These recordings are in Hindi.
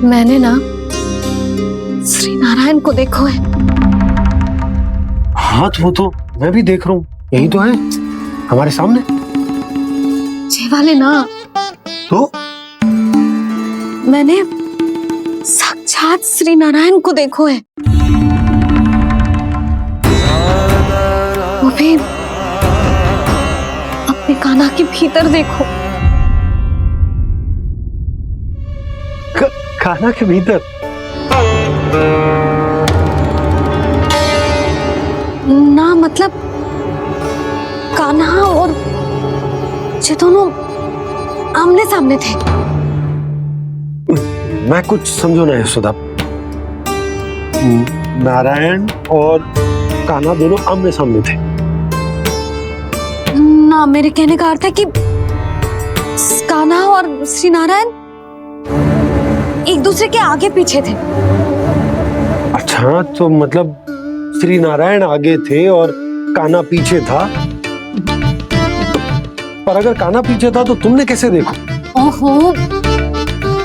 मैंने ना श्री नारायण को देखो है। हाँ वो तो मैं भी देख रहा हूँ, यही तो है हमारे सामने। ये वाले ना, तो मैंने साक्षात श्री नारायण को देखो है, वो भी अपने कान्हा के भीतर देखो। कान्हा के भीतर? ना मतलब कान्हा और ये दोनों आमने सामने थे। मैं कुछ समझो ना यशोदा। नारायण और कान्हा दोनों आमने सामने थे? ना, मेरे कहने का अर्थ है कि कान्हा और श्री नारायण एक दूसरे के आगे पीछे थे। अच्छा, तो मतलब श्री नारायण आगे थे और कान्हा पीछे था। पर अगर कान्हा पीछे था तो तुमने कैसे देखा? ओहो,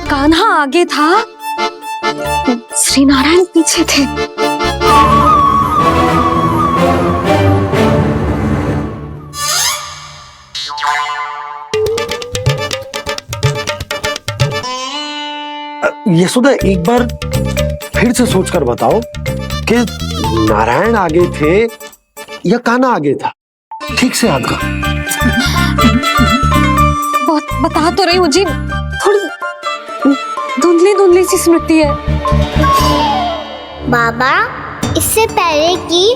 कान्हा आगे था, श्री नारायण पीछे थे। यशोदा, एक बार फिर से सोचकर बताओ कि नारायण आगे थे या कान्हा आगे था? ठीक से याद करो। बहुत बता तो रही हूँ जी, थोड़ी धुंधली धुंधली सी स्मृति है। बाबा, इससे पहले कि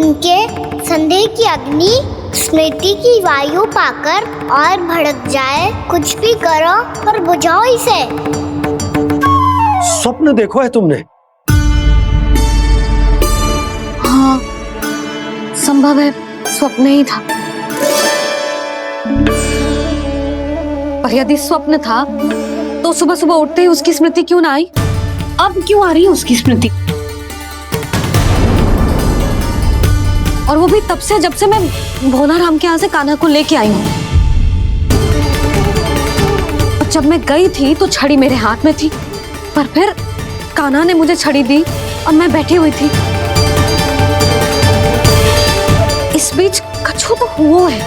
उनके संदेह की अग्नि स्मृति की वायु पाकर और भड़क जाए, कुछ भी करो पर बुझाओ इसे। स्वप्न देखो है तुमने? हाँ, संभव है स्वप्न ही था। पर यदि स्वप्न था तो सुबह सुबह उठते ही उसकी स्मृति क्यों ना आई? अब क्यों आ रही है उसकी स्मृति? और वो भी तब से जब से मैं भोलाराम के यहाँ से कान्हा को लेके आई हूँ। और जब मैं गई थी तो छड़ी मेरे हाथ में थी, पर फिर कान्हा ने मुझे छड़ी दी और मैं बैठी हुई थी। इस बीच कछु तो हुआ है।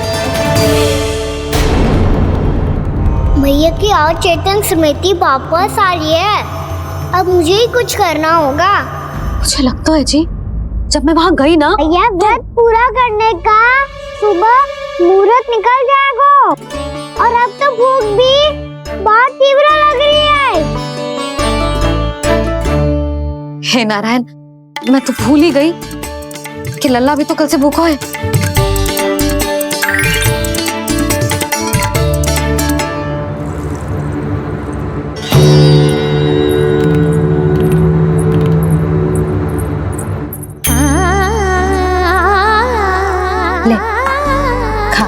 भैया की अचेतन स्मृति वापस आ रही है। अब मुझे ही कुछ करना होगा। मुझे लगता है जी, जब मैं वहाँ गई ना, भैया व्रत पूरा करने का सुबह मुहूर्त निकल जाएगा और अब तो भूख भी बहुत तीव्र लग रही है। हे नारायण, मैं तो भूल ही गई कि लल्ला भी तो कल से भूखा है। ले, खा।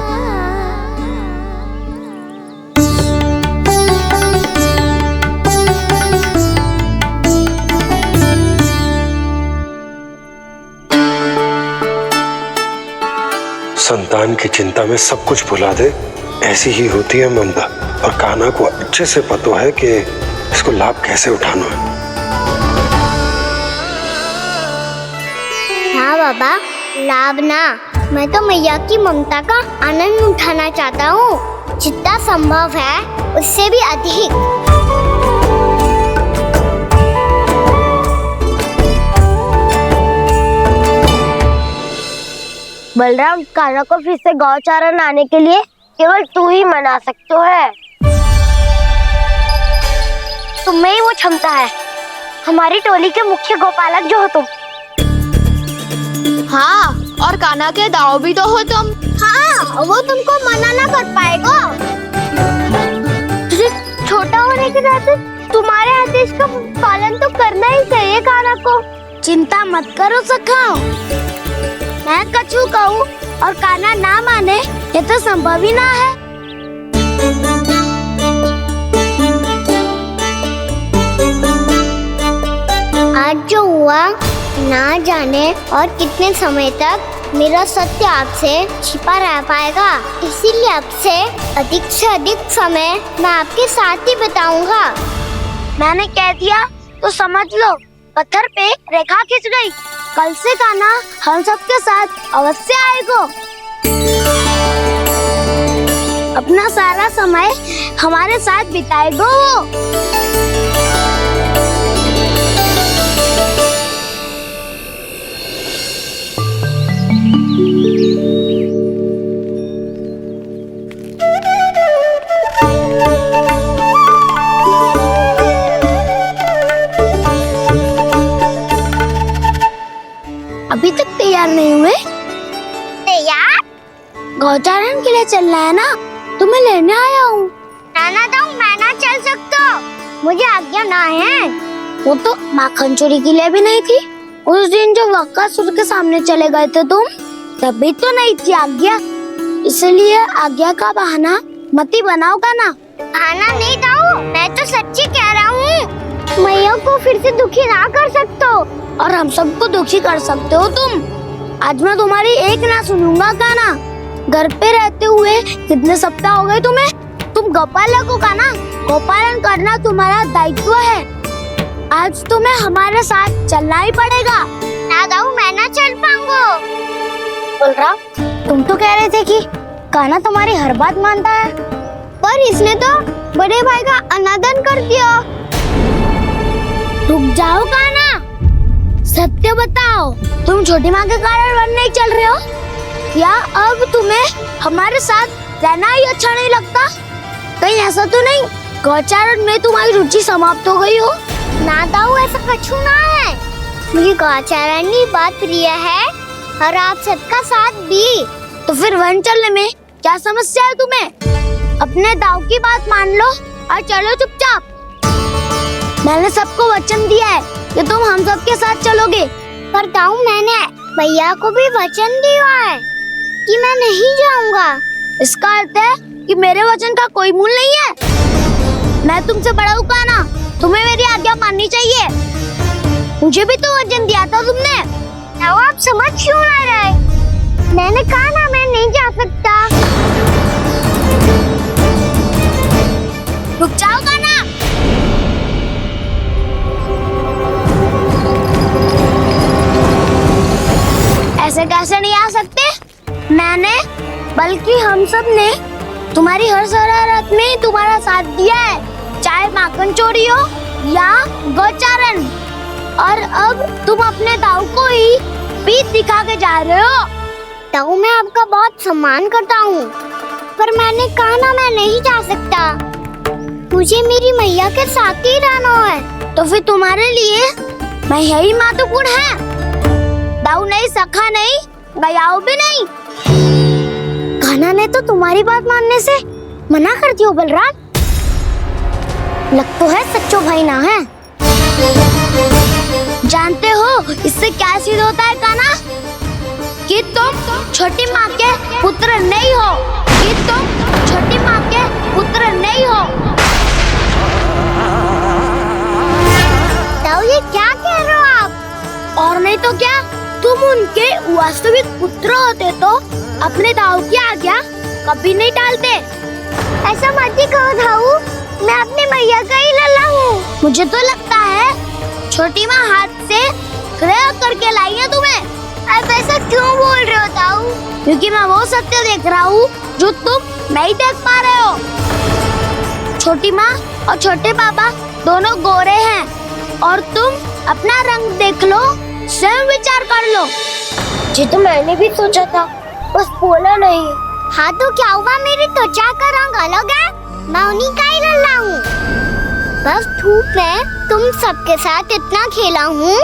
संतान की चिंता में सब कुछ भुला दे, ऐसी ही होती है ममता। और कान्हा को अच्छे से पता है कि इसको लाभ कैसे उठाना है। हाँ बाबा, लाभ ना, मैं तो मैया की ममता का आनंद उठाना चाहता हूँ, जितना संभव है उससे भी अधिक। बलराम, कान्हा को फिर से गौचारण आने के लिए केवल तू ही मना सकते है। तुम्हें ही वो क्षमता है, हमारी टोली के मुख्य गोपालक जो हो तुम। हाँ, और कान्हा के दाव भी तो हो तुम। हाँ, वो तुमको मना ना कर पाएगा। तुझे छोटा होने के नाते तुम्हारे आदेश का पालन तो करना ही चाहिए कान्हा को। चिंता मत करो सखा, मैं कछु कहूँ और कान्हा ना माने, ये तो संभव ही ना है। आज जो हुआ ना जाने और कितने समय तक मेरा सत्य आपसे छिपा रह पाएगा, इसीलिए अब से अधिक समय मैं आपके साथ ही बिताऊंगा। मैंने कह दिया तो समझ लो, पत्थर पे रेखा खिंच गई। कल से कान्हा हम सबके साथ अवश्य आएगा। अपना सारा समय हमारे साथ बिताएगा वो। अभी तक तैयार नहीं हुए? तैयार? गौचारण के लिए चलना है ना, तुम्हें लेने आया हूँ। नाना दाऊ, मैं ना चल सकता, मुझे आज्ञा ना है। वो तो माखन चोरी के लिए भी नहीं थी। उस दिन जो वक्कासुर के सामने चले गए थे तुम, तभी तो नहीं थी आज्ञा। इसलिए आज्ञा का बहाना मत ही बनाओ कान्हा। बहाना नहीं दाऊ, मैं तो सच्ची कह रहा हूँ। मैया को फिर से दुखी ना कर सकते हो, और हम सबको दुखी कर सकते हो तुम। आज मैं तुम्हारी एक ना सुनूंगा कान्हा। घर पे रहते हुए कितने सप्ताह हो गए तुम्हें? तुम गोपालक हो कान्हा, गोपालन करना तुम्हारा दायित्व है। आज तुम्हें हमारे साथ चलना ही पड़ेगा। ना दाऊ, मैं ना चल पाऊंगा। बलराम, तुम तो कह रहे थे कि कान्हा तुम्हारी हर बात मानता है, पर इसने तो बड़े भाई का अनादर कर दिया। रुक जाओ कान्हा, सत्य बताओ, तुम छोटी माँ के कारण वन नहीं चल रहे हो, या अब तुम्हें हमारे साथ रहना ही अच्छा नहीं लगता? कहीं ऐसा तो नहीं गौचारण में तुम्हारी रुचि समाप्त हो गई हो? ना दाऊ, ऐसा कछु ना है। मुझे गौचारण की बात प्रिय है, और आप सबका साथ भी। तो फिर वन चलने में क्या समस्या है तुम्हें? अपने दाऊ की बात मान लो और चलो चुपचाप। मैंने सबको वचन दिया है कि तुम हम सबके साथ चलोगे। पर दाऊ, मैंने भैया को भी वचन दिया है कि मैं नहीं जाऊंगा। इसका अर्थ है कि मेरे वचन का कोई मूल नहीं है। मैं तुमसे बड़ा हूँ कान्हा, तुम्हें मेरी आज्ञा माननी चाहिए। मुझे भी तो वचन दिया था तुमने। दाऊ, आप समझ क्यों आ रहे? मैंने कहा ना, मैं नहीं जा सकता। रुक जाओ कान्हा। ऐसे कैसे नहीं आ सकते? मैंने, बल्कि हम सब ने तुम्हारी हर शरारत में तुम्हारा साथ दिया है, चाहे माखन चोरी हो या गौचारण। और अब तुम अपने दाऊ को ही पीठ दिखा के जा रहे हो। दाऊ, मैं आपका बहुत सम्मान करता हूँ, पर मैंने कहा ना, मैं नहीं जा सकता। मुझे मेरी मैया के साथ ही रहना है। तो फिर तुम्हारे लिए मैं यही महत्वपूर्ण है। दाऊ नहीं, सखा नहीं, गयाऊ भी नहीं। कान्हा ने तो तुम्हारी बात मानने से मना कर दिया बलराम। लग तो है सच्चो भाई ना है। जानते हो इससे क्या सिद्ध होता है कान्हा? कि तुम छोटी माँ के पुत्र नहीं हो, कि तुम छोटी माँ के पुत्र नहीं हो। दाऊ, ये क्या कह रहे हो आप? और नहीं तो क्या, तुम उनके वास्तविक पुत्र होते तो अपने दाऊ की आज्ञा कभी नहीं टालते। ऐसा मत ही कहो दाऊ, मैं अपनी मैया का ही लल्ला हूँ। मुझे तो लगता है छोटी माँ हाथ से ग्रह करके लाई है तुम्हें। आप ऐसा क्यों बोल रहे हो दाऊ? क्योंकि मैं वो सत्य देख रहा हूँ जो तुम नहीं देख पा रहे हो। छोटी माँ और छोटे पापा दोनों गोरे हैं, और तुम अपना रंग देख लो, स्वयं विचार कर लो। जी तो मैंने भी सोचा था, बस बोला नहीं। हाँ तो क्या हुआ, मेरी त्वचा का रंग अलग है, मैं उन्हीं का ही लल्ला हूँ। बस धूप में तुम सबके साथ इतना खेला हूँ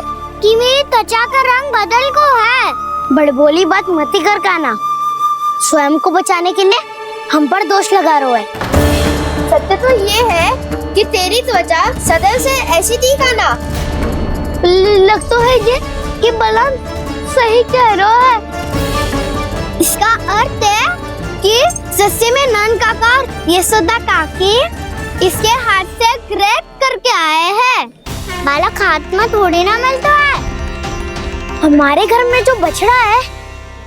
कि मेरी त्वचा का रंग बदल को है। बड़बोली बात मत ही कर कान्हा, स्वयं को बचाने के लिए हम पर दोष लगा रहे है। सत्य तो ये है कि तेरी त्वचा सदैव से ऐसी थी कान्हा। लग तो है ये कि बलराम सही कह रहा है। इसका अर्थ है कि सस्ते में नन काका यशोदा काकी इसके हाथ से ग्रेट करके आए हैं। बालक हाथ में थोड़ी ना मिलता है। हमारे घर में जो बछड़ा है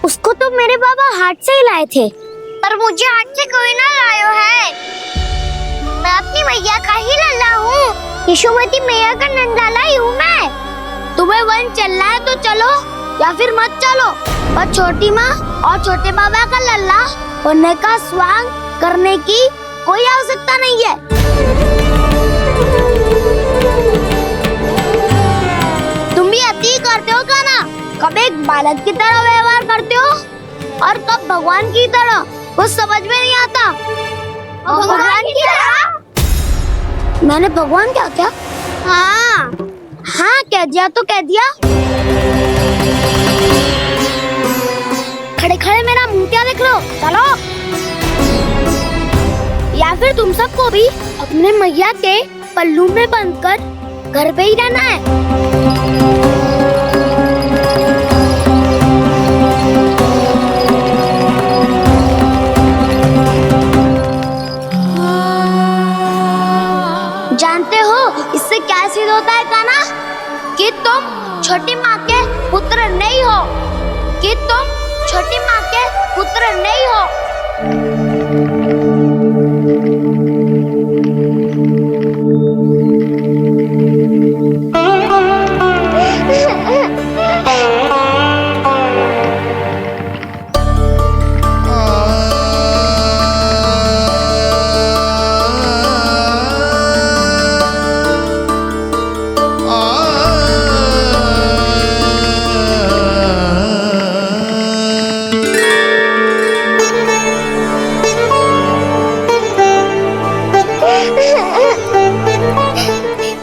उसको तो मेरे बाबा हाथ से ही लाए थे, पर मुझे हाथ से कोई ना लायो है। मैं अपनी मैया का ही लल्ला हूँ। यशोमती मैया का नंदलाला ही हूँ मैं। तुम्हें वन चलना है तो चलो या फिर मत चलो, और छोटी माँ और छोटे बाबा का लल्ला होने का स्वांग करने की कोई आवश्यकता नहीं है। तुम भी अति करते हो कान्हा, कब एक बालक की तरह व्यवहार करते हो और कब भगवान की तरह, कुछ समझ में नहीं आता। भगवान की तरह? मैंने भगवान क्या क्या? हाँ हाँ, कह दिया तो कह दिया। खड़े खड़े मेरा मुंह क्या देख लो, चलो। या फिर तुम सबको भी अपने मैया के पल्लू में बंधकर घर पे ही रहना है। जानते हो इससे क्या सिद्ध होता है कान्हा? कि तुम छोटी माँ के पुत्र नहीं हो, कि तुम छोटी माँ के पुत्र नहीं हो।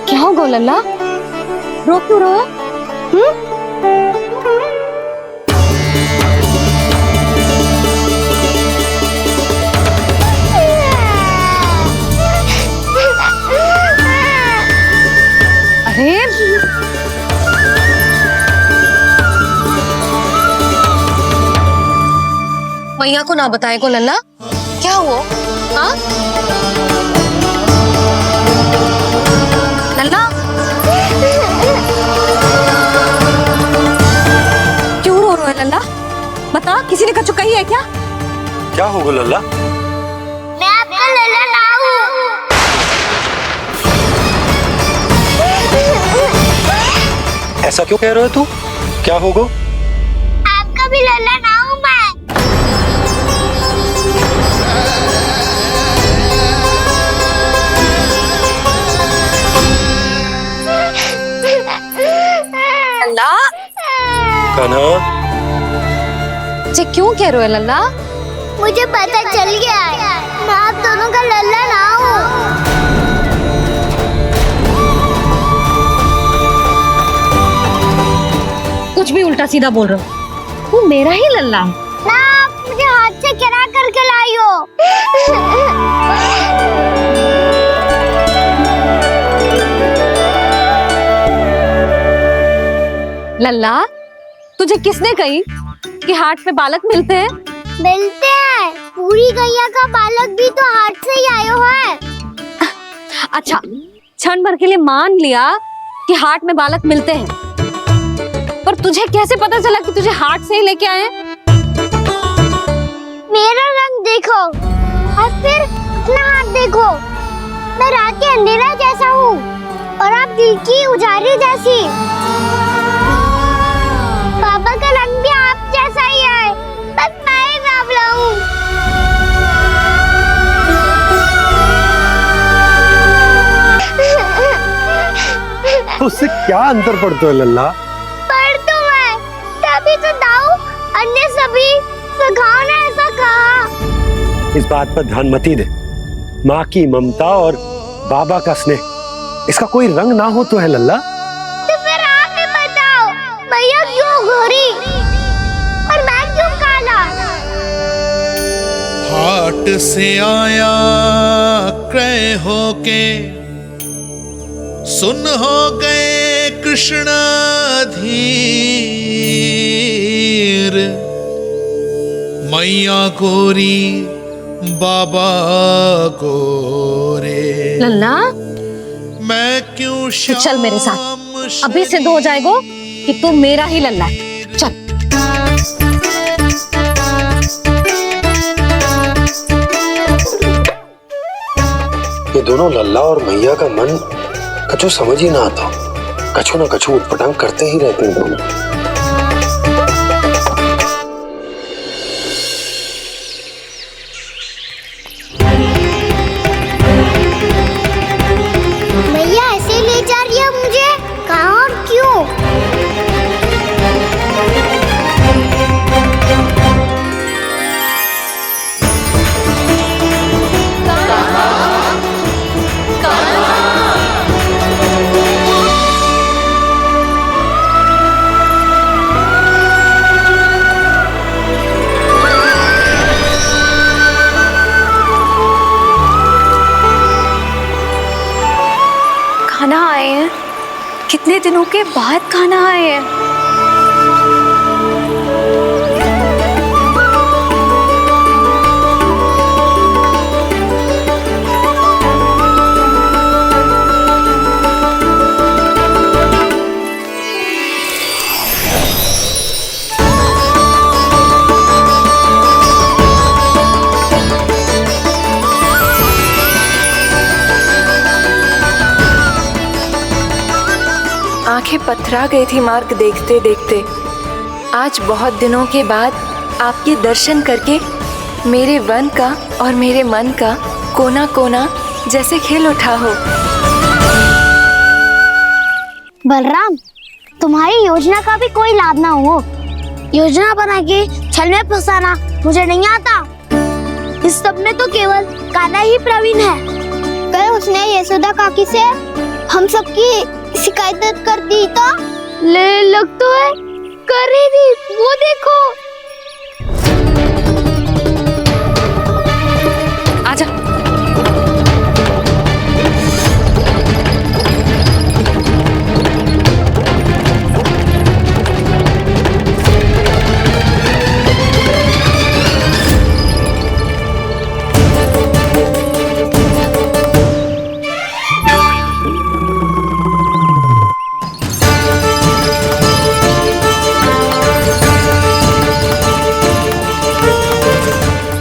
क्या हो गो लल्ला, रो क्यों रहो? अरे मैया को ना बताए को लल्ला, क्या हुआ? हाँ लल्ला, क्यों रो रहे हो लल्ला? बता, किसी ने कछु कही है क्या? क्या होगा लल्ला? मैं आपका लल्ला ना हूँ। ऐसा क्यों कह रहे हो तू? क्या होगा? आपका भी लल्ला ना हूँ मैं। लल्ला, कान्हा, ये क्यों कह रहे हो लल्ला? मुझे पता चल गया है, मैं आप दोनों का लल्ला ना हूँ। कुछ भी उल्टा सीधा बोल रहे हो, तू मेरा ही लल्ला है। ना, आप मुझे हाथ से गिरा करके लाई हो। लल्ला, तुझे किसने कही कि हाट में बालक मिलते हैं? मिलते हैं, पूरी गैया का बालक भी तो हाट से ही आयो है। अच्छा, क्षण भर के लिए मान लिया कि हाट में बालक मिलते हैं, पर तुझे कैसे पता चला कि तुझे हाट से ही लेके आए? मेरा रंग देखो और फिर अपना हाथ देखो। मैं रात के अंधेरा जैसा हूँ और आप दिल की उजाली जैसी। बाबा का रंग भी आप जैसा ही है, बस मैं ही बावला हूँ। तो उससे क्या अंतर पड़ता है लल्ला? पर तो मैं तभी तो दाऊ अन्य सभी सखाओ ने ऐसा कहा। इस बात पर ध्यान मत ही दे। माँ की ममता और बाबा का स्नेह, इसका कोई रंग ना हो तो है लल्ला। तो फिर आप ही बताओ, भैया क्यों गोरी और मैं क्यों काला? हाट से आया क्रय होके, सुन हो गए कृष्ण धीर। मैया गोरी बाबा गोरे, लल्ला, मैं क्यों तो चल मेरे साथ, अभी सिद्ध हो जाएगा कि तू मेरा ही लल्ला है। चल। ये दोनों लल्ला और मैया का मन कछु समझ ही ना आता, कछु ना कछु उटपटांग करते ही रहते हैं दोनों। भैया ऐसे ले जा रही है मुझे, कहाँ और क्यों? खाना आए हैं, कितने दिनों के बाद खाना आए हैं। आंखें पथरा गई थी मार्ग देखते देखते। आज बहुत दिनों के बाद आपके दर्शन करके मेरे वन का और मेरे मन का कोना कोना जैसे खिल उठा हो। बलराम, तुम्हारी योजना का भी कोई लाभ ना हो। योजना बना के छल में फंसाना मुझे नहीं आता। इस सब में तो केवल कान्हा ही प्रवीण है। कल उसने यशोदा काकी से हम सबकी शिकायत कर दी तो ले लग तो है कर ही दी, वो देखो। आजा।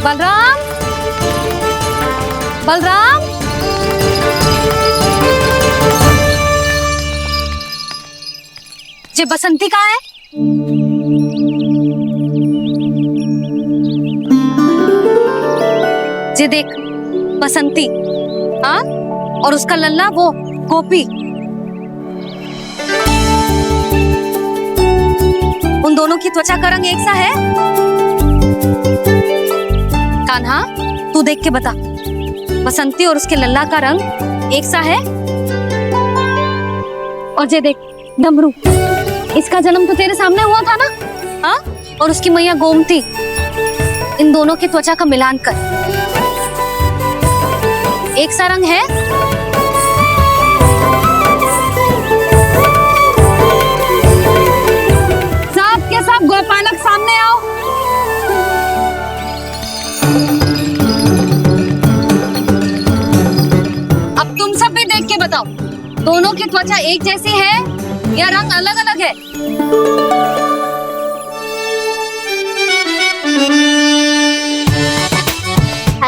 बलराम, बलराम, ये बसंती कहाँ है? ये देख बसंती, हाँ, और उसका लल्ला वो गोपी। उन दोनों की त्वचा का रंग एक सा है? कान्हा, तू देख के बता, बसंती और उसके लल्ला का रंग एक सा है? और ये देख डमरू, इसका जन्म तो तेरे सामने हुआ था ना, हाँ? और उसकी मैया गोमती, इन दोनों की त्वचा का मिलान कर, एक सा रंग है? सब के सब गोपालक सामने आओ। अब तुम सब भी देख के बताओ, दोनों की त्वचा एक जैसी है या रंग अलग अलग है?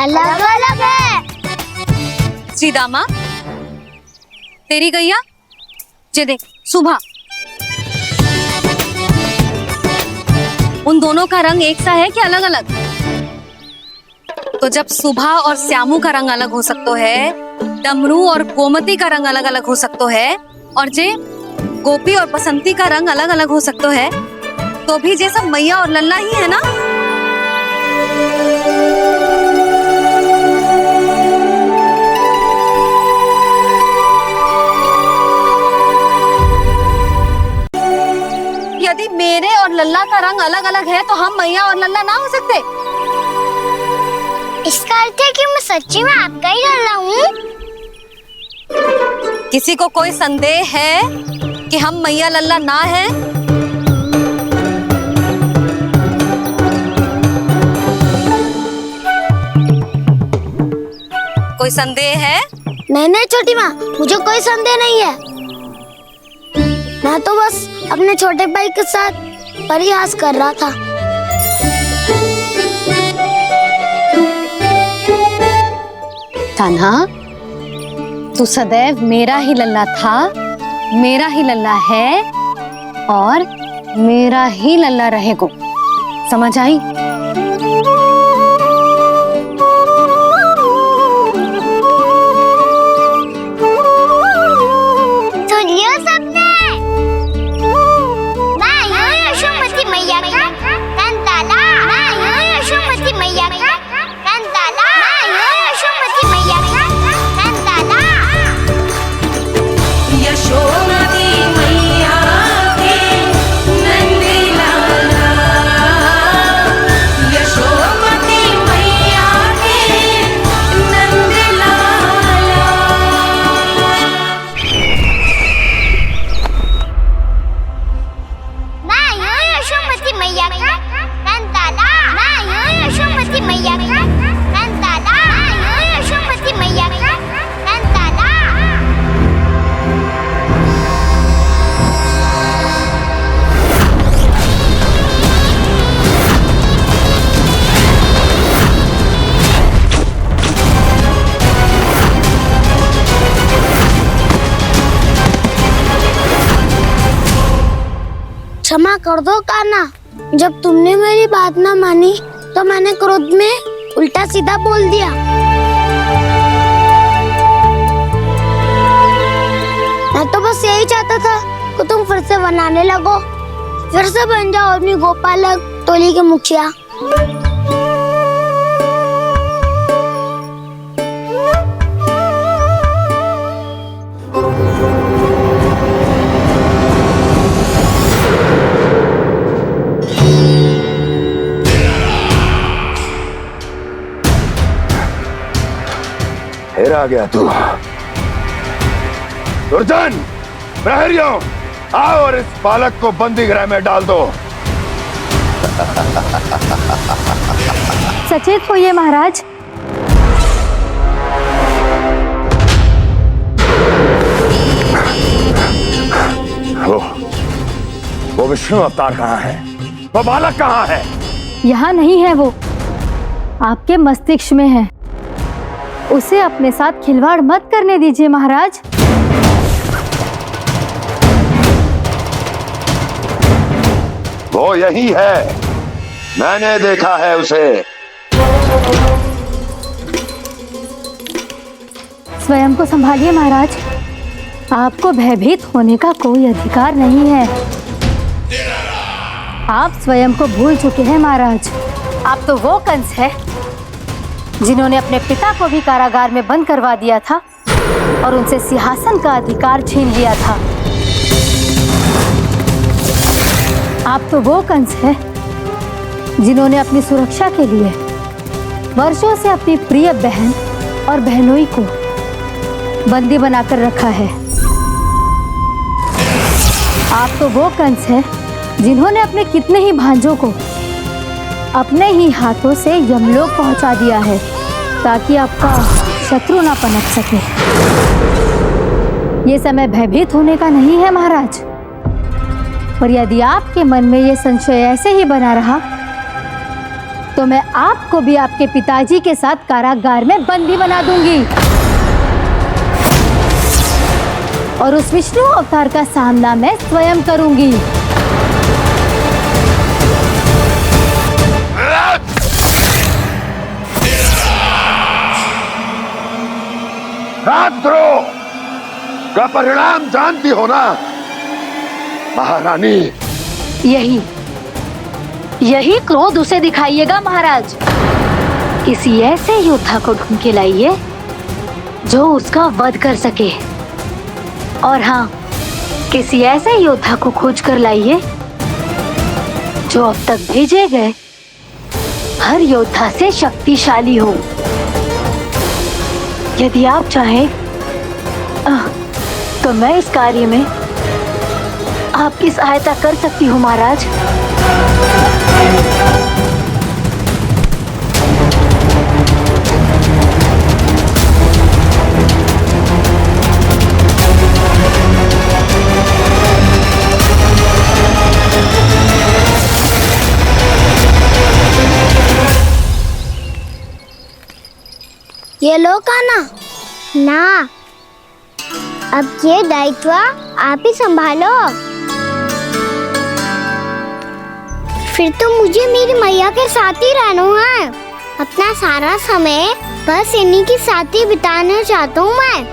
अलग अलग है। श्रीदामा, तेरी गैया, ये देख सुभा, उन दोनों का रंग एक सा है कि अलग अलग? तो जब सुभा और श्यामू का रंग अलग हो सकता है, डमरू और गोमती का रंग अलग अलग हो सकता है, और जे गोपी और बसंती का रंग अलग अलग हो सकता है, तो भी जे सब मैया और लल्ला ही है ना? यदि मेरे और लल्ला का रंग अलग अलग है तो हम मैया और लल्ला ना हो सकते? इसका अर्थ है कि मैं सच्ची में आपका ही लल्ला हूँ? किसी को कोई संदेह है कि हम मैया लल्ला ना है? कोई संदेह है? नहीं नहीं छोटी माँ, मुझे कोई संदेह नहीं है। मैं तो बस अपने छोटे भाई के साथ परिहास कर रहा था। कान्हा, तू सदैव मेरा ही लल्ला था, मेरा ही लल्ला है और मेरा ही लल्ला रहेगो। समझ आई? सुन लियो सबने, मैं हूँ यशोमती मैया का कंताला, मैं हूँ यशोमती मैया का कंताला, मैं हूँ यशोमती मैया का कंताला। यशोमती मैया के नंदी लाला, यशोमती मैया के नंदी लाला। मैं हूँ यशोमती मैया का कंताला, मैं हूँ यशोमती मैया का कंताला, मैं हूँ यशोमती मैया का कंताला। क्षमा कर दो कान्हा, जब तुमने मेरी बात ना मानी तो मैंने क्रोध में उल्टा सीधा बोल दिया। मैं तो बस यही चाहता था कि तुम फिर से बनाने लगो, फिर से बन जाओ अपनी गोपालक टोली के मुखिया। फिर आ गया तू। दुर्जन, प्रहरियों, आओ और इस बालक को बंदी गृह में डाल दो। सचेत होइए महाराज। वो विष्णु अवतार कहाँ है? वो बालक कहाँ है? यहाँ नहीं है वो, आपके मस्तिष्क में है। उसे अपने साथ खिलवाड़ मत करने दीजिए महाराज। वो यही है, मैंने देखा है उसे। स्वयं को संभालिए महाराज, आपको भयभीत होने का कोई अधिकार नहीं है। आप स्वयं को भूल चुके हैं महाराज। आप तो वो कंस है जिन्होंने अपने पिता को भी कारागार में बंद करवा दिया था और उनसे सिंहासन का अधिकार छीन लिया था। आप तो वो कंस है जिन्होंने अपनी सुरक्षा के लिए वर्षों से अपनी प्रिय बहन और बहनोई को बंदी बनाकर रखा है। आप तो वो कंस है जिन्होंने अपने कितने ही भांजों को अपने ही हाथों से यमलोक पहुंचा दिया है ताकि आपका शत्रु ना पनप सके। ये समय भयभीत होने का नहीं है महाराज, पर यदि आपके मन में ये संशय ऐसे ही बना रहा तो मैं आपको भी आपके पिताजी के साथ कारागार में बंदी बना दूंगी और उस विष्णु अवतार का सामना मैं स्वयं करूंगी। राजद्रोह का परिणाम जानती हो ना महारानी? यही क्रोध उसे दिखाइएगा महाराज। किसी ऐसे योद्धा को ढूंढ के लाइए जो उसका वध कर सके, और हाँ, किसी ऐसे योद्धा को खोज कर लाइए जो अब तक भेजे गए हर योद्धा से शक्तिशाली हो। यदि आप चाहें तो मैं इस कार्य में आपकी सहायता कर सकती हूँ महाराज। ये लो कान्हा। ना, अब ये दायित्व आप ही संभालो। फिर तो मुझे मेरी मैया के साथ ही रहना है। अपना सारा समय बस इन्हीं के साथ ही बिताना चाहता हूँ मैं।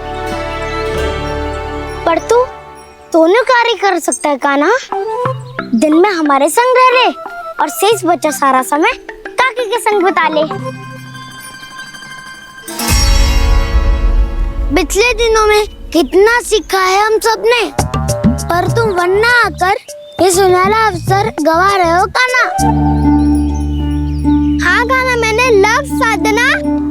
पर तू दोनों कार्य कर सकता है कान्हा। दिन में हमारे संग रह ले और शेष बचा सारा समय काकी के संग बिता ले। पिछले दिनों में कितना सीखा है हम सब ने, पर तुम वरना आकर ये सुनहरा अवसर गवा रहे हो कान्हा। हाँ कान्हा, मैंने लक्ष्य साधना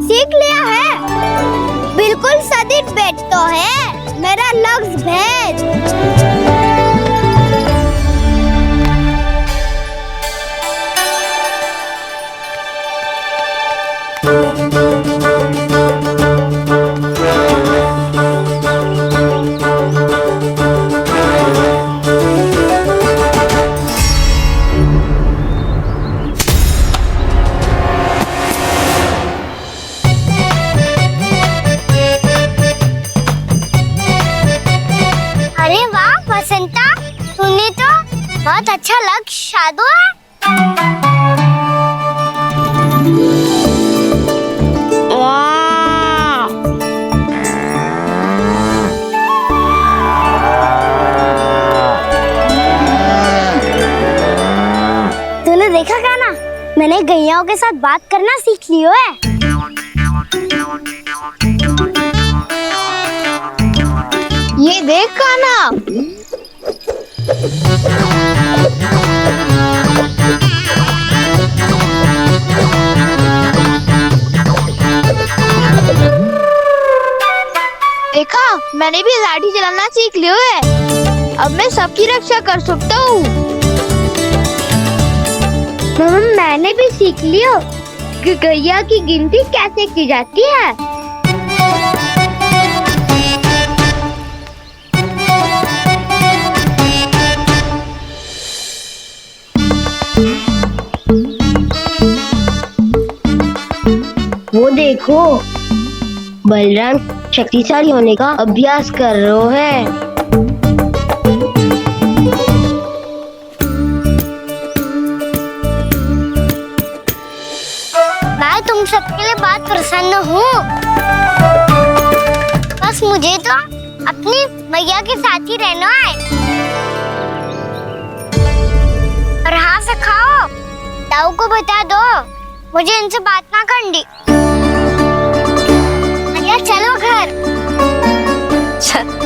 सीख लिया है। बिल्कुल सदित भेद तो है मेरा लक्ष्य भेद। अरे वाह बसंता, तूने तो बहुत अच्छा लक्ष्य साधा है। वाह! तूने देखा कान्हा, मैंने गैयाओं के साथ बात करना सीख लियो है। ये देख कान्हा, देखा, मैंने भी लाठी चलाना सीख लिया है। अब मैं सबकी रक्षा कर सकता हूँ। मैंने भी सीख लियो कि गैया की गिनती कैसे की जाती है। वो देखो, बलराम शक्तिशाली होने का अभ्यास कर रहे हैं। मैं तुम सबके लिए बहुत प्रसन्न हूँ। बस मुझे तो अपनी मैया के साथ ही रहना है। और हाँ से खाओ, ताऊ को बता दो मुझे इनसे बात ना करनी। मैया चलो घर। चल।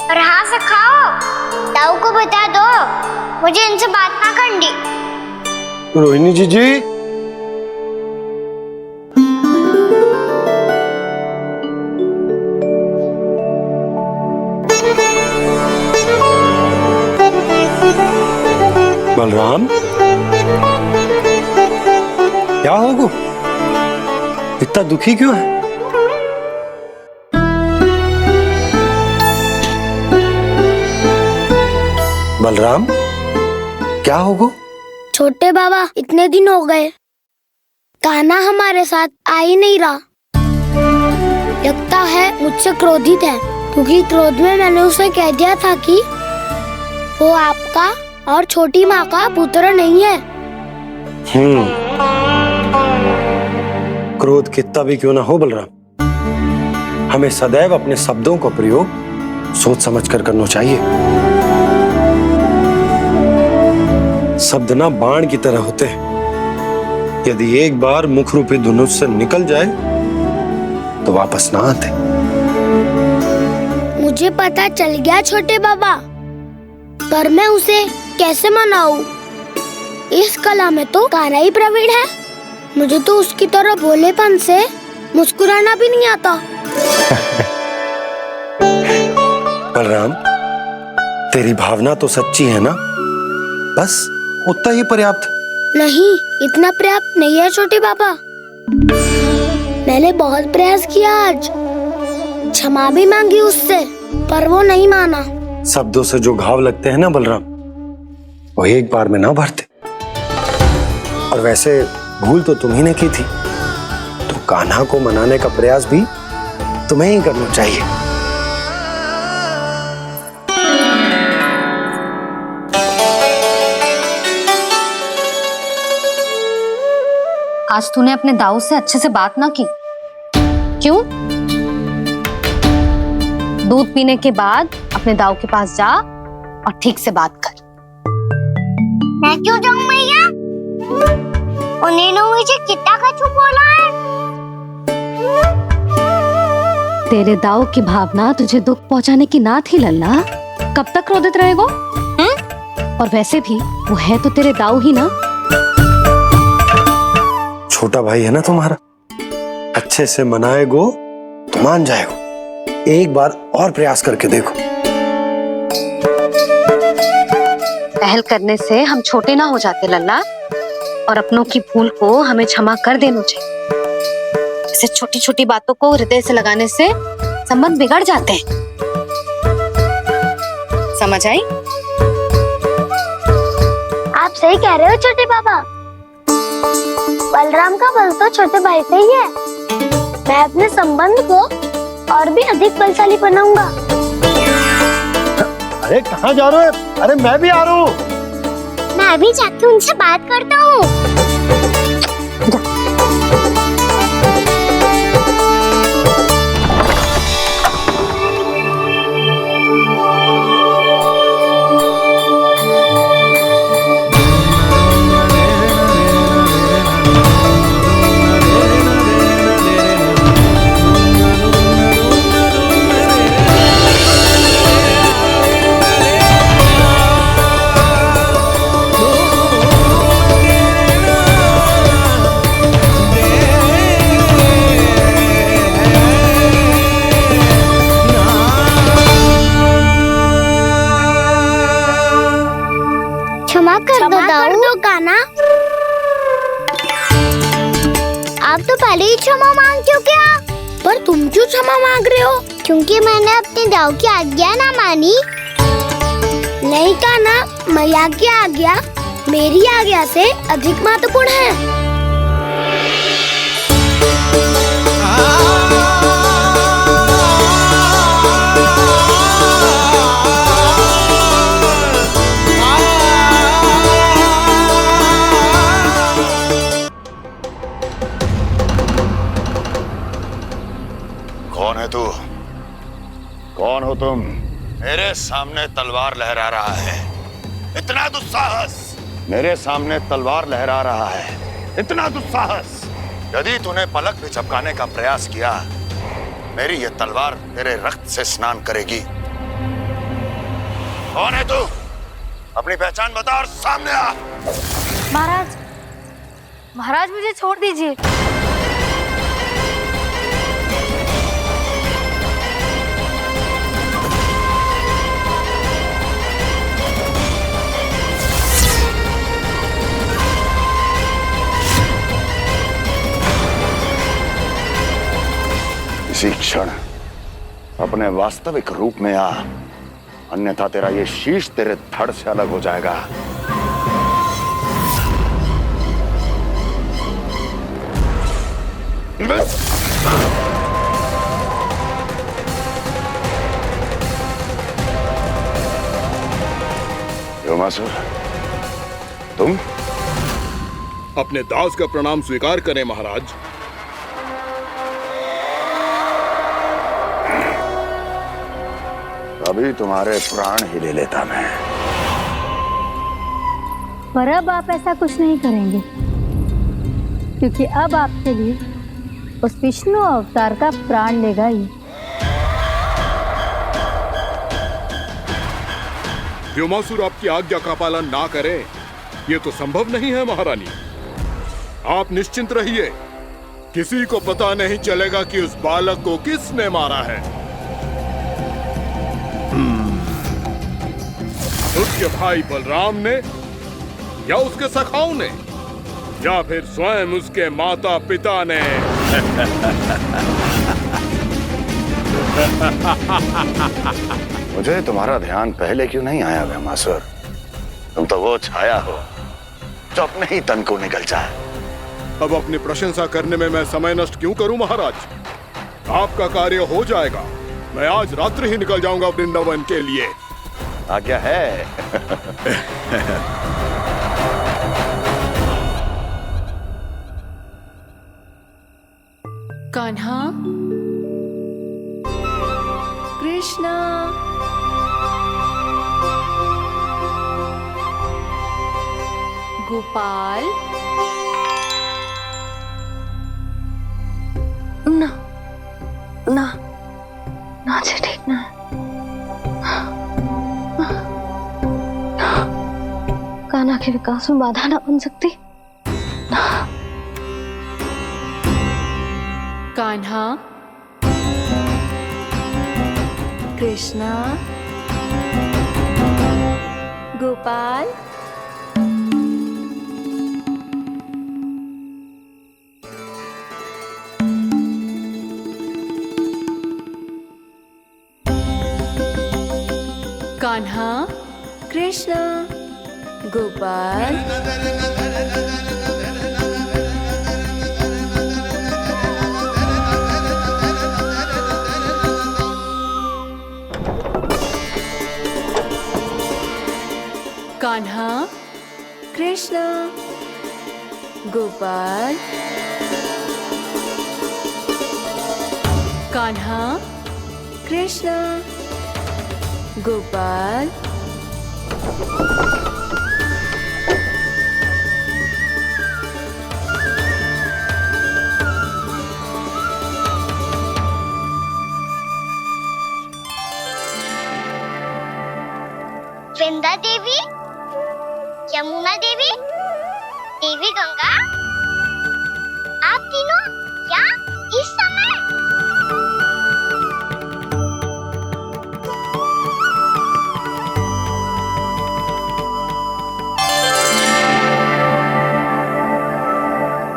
और हाँ से खाओ, ताऊ को बता दो मुझे इनसे बात ना करनी। रोहिणी जी बलराम, क्या होगा? इतना दुखी क्यों है? बलराम, क्या होगा? छोटे बाबा, इतने दिन हो गए कान्हा हमारे साथ आ ही नहीं रहा। लगता है मुझसे क्रोधित है, क्योंकि क्रोध में मैंने उसे कह दिया था कि वो आपका और छोटी माँ का पुत्र नहीं है। क्रोध कितना भी क्यों ना हो बलराम, हमें सदैव अपने शब्दों का प्रयोग सोच समझ कर करना चाहिए। शब्द ना बाण की तरह होते हैं, यदि एक बार मुख रूपी धनुष से निकल जाए तो वापस ना आते। मुझे पता चल गया छोटे बाबा, पर मैं उसे कैसे मनाऊं? इस कला में तो कान्हा ही प्रवीण है। मुझे तो उसकी तरह भोलेपन से मुस्कुराना भी नहीं आता। बलराम, तेरी भावना तो सच्ची है ना, बस उतना ही पर्याप्त। नहीं, इतना पर्याप्त नहीं है छोटे पापा। मैंने बहुत प्रयास किया आज, क्षमा भी मांगी उससे, पर वो नहीं माना। शब्दों से जो घाव लगते हैं ना बलराम, वो एक बार में ना भरते। और वैसे भूल तो तुम्ही ने की थी, तो कान्हा को मनाने का प्रयास भी तुम्हें ही करना चाहिए। आज तूने अपने दाऊ से अच्छे से बात ना की, क्यों? दूध पीने के बाद अपने दाऊ के पास जा और ठीक से बात कर। मैं क्यों जाऊं भैया? उन्होंने मुझे कितना कछु बोला है। तेरे दाऊ की भावना तुझे दुख पहुंचाने की ना थी लल्ला, कब तक क्रोधित रहेगो? और वैसे भी वो है तो तेरे दाऊ ही ना। छोटा भाई है ना तुम्हारा, अच्छे से मनाएगो तो मान जाएगो। एक बार और प्रयास करके देखो। पहल करने से हम छोटे ना हो जाते लल्ला, और अपनों की भूल को हमें क्षमा कर देना चाहिए। ऐसे छोटी छोटी बातों को हृदय से लगाने से संबंध बिगड़ जाते हैं। समझ आई? आप सही कह रहे हो छोटे पापा। बलराम का बल तो छोटे भाई से ही है। मैं अपने संबंध को और भी अधिक बलशाली बनाऊंगा। अरे कहाँ जा रहे हो? अरे मैं भी आ रहा हूँ। मैं भी जाके उनसे बात करता हूँ। क्षमा कर दो कान्हा। आप तो पहले ही क्षमा मांग चुके हो। पर तुम क्यों क्षमा मांग रहे हो? क्योंकि मैंने अपने दाऊ की आज्ञा ना मानी। नहीं कान्हा, मैया की आज्ञा मेरी आज्ञा से अधिक महत्वपूर्ण है। कौन है तू? कौन हो तुम? मेरे सामने तलवार लहरा रहा है, इतना दुस्साहस! मेरे सामने तलवार लहरा रहा है, इतना दुस्साहस! यदि तूने पलक भी झपकाने का प्रयास किया, मेरी ये तलवार तेरे रक्त से स्नान करेगी। कौन है तू? अपनी पहचान बता और सामने आ। महाराज, महाराज मुझे छोड़ दीजिए। इसी क्षण अपने वास्तविक रूप में आ, अन्यथा तेरा ये शीश तेरे धड़ से अलग हो जाएगा। योमासुर, तुम? अपने दास का प्रणाम स्वीकार करें महाराज। अभी तुम्हारे प्राण ही ले लेता मैं। पर अब आप ऐसा कुछ नहीं करेंगे, क्योंकि अब आपके लिए उस विष्णु अवतार का प्राण लेगा ही। व्योमासुर आपकी आज्ञा का पालन ना करे ये तो संभव नहीं है महारानी। आप निश्चिंत रहिए, किसी को पता नहीं चलेगा कि उस बालक को किसने मारा है। उसके भाई बलराम ने, या उसके सखाओं ने, या फिर स्वयं उसके माता पिता ने। मुझे तुम्हारा ध्यान पहले क्यों नहीं आया ब्रह्मासुर? तुम तो वो छाया हो जो अपने ही तन को निगल जाए। अब अपनी प्रशंसा करने में मैं समय नष्ट क्यों करूं महाराज? आपका कार्य हो जाएगा। मैं आज रात्रि ही निकल जाऊंगा वृंदावन के लिए। आज्ञा है। कान्हा, कृष्णा, गोपाल। ना ना ना जी, ठीक ना। कान्हा के विकास में बाधा ना बन सकती। कान्हा, कृष्णा, गोपाल। कान्हा, कृष्णा, गोपाल। कान्हा, कृष्णा, गोपाल। कान्हा, कृष्णा, गोपाल। वृंदा देवी, यमुना देवी, देवी गंगा, आप तीनों यहाँ इस समय?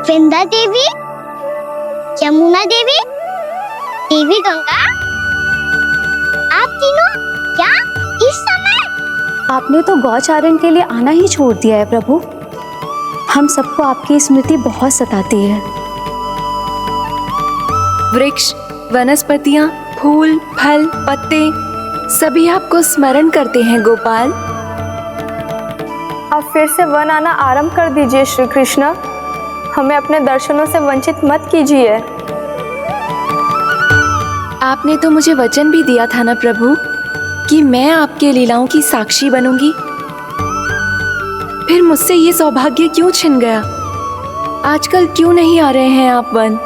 वृंदा देवी, यमुना देवी, देवी गंगा, आप तीनों यहाँ इस समय? आपने तो गौचारण के लिए आना ही छोड़ दिया है प्रभु। हम सबको आपकी स्मृति बहुत सताती है। वृक्ष, वनस्पतियां, फूल, फल, पत्ते सभी आपको स्मरण करते हैं गोपाल। अब फिर से वन आना आरंभ कर दीजिए श्री कृष्ण। हमें अपने दर्शनों से वंचित मत कीजिए। आपने तो मुझे वचन भी दिया था ना प्रभु कि मैं आपके लीलाओं की साक्षी बनूंगी। फिर मुझसे ये सौभाग्य क्यों छिन गया? आजकल क्यों नहीं आ रहे हैं आप वन?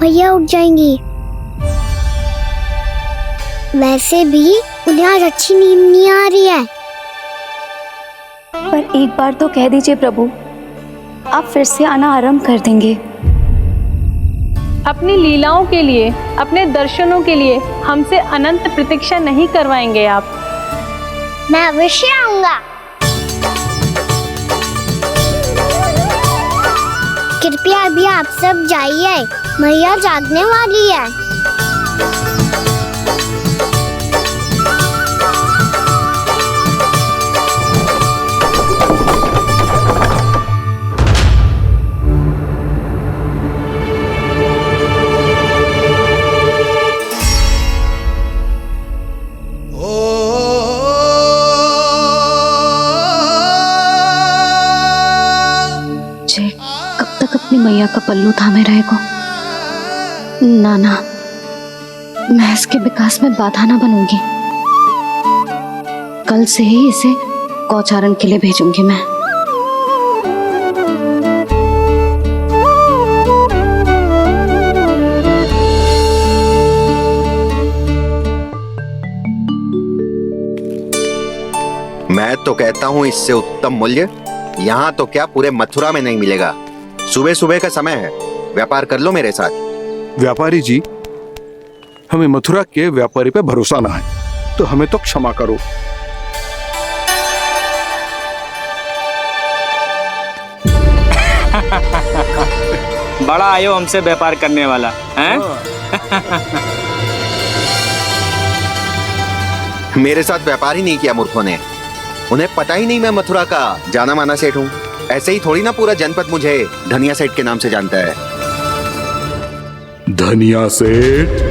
भैया उठ जाएंगी। वैसे भी उन्हें आज अच्छी नींद नहीं आ रही है। पर एक बार तो कह दीजिए प्रभु, आप फिर से आना आरंभ कर देंगे। अपनी लीलाओं के लिए, अपने दर्शनों के लिए हमसे अनंत प्रतीक्षा नहीं करवाएंगे आप? मैं अवश्य आऊंगा। कृपया अभी आप सब जाइए, मैया जागने वाली है। कब तक अपनी मैया का पल्लू थामे रहेगा? ना ना, मैं इसके विकास में बाधा ना बनूंगी। कल से ही इसे गौचारण के लिए भेजूंगी मैं। मैं तो कहता हूँ इससे उत्तम मूल्य यहाँ तो क्या पूरे मथुरा में नहीं मिलेगा। सुबह सुबह का समय है, व्यापार कर लो मेरे साथ। व्यापारी जी, हमें मथुरा के व्यापारी पे भरोसा ना है, तो हमें तो क्षमा करो। बड़ा आयो हमसे व्यापार करने वाला हैं? मेरे साथ व्यापार ही नहीं किया मूर्खों ने। उन्हें पता ही नहीं मैं मथुरा का जाना माना सेठ हूँ। ऐसे ही थोड़ी ना पूरा जनपद मुझे धनिया सेठ के नाम से जानता है। धनिया सेठ?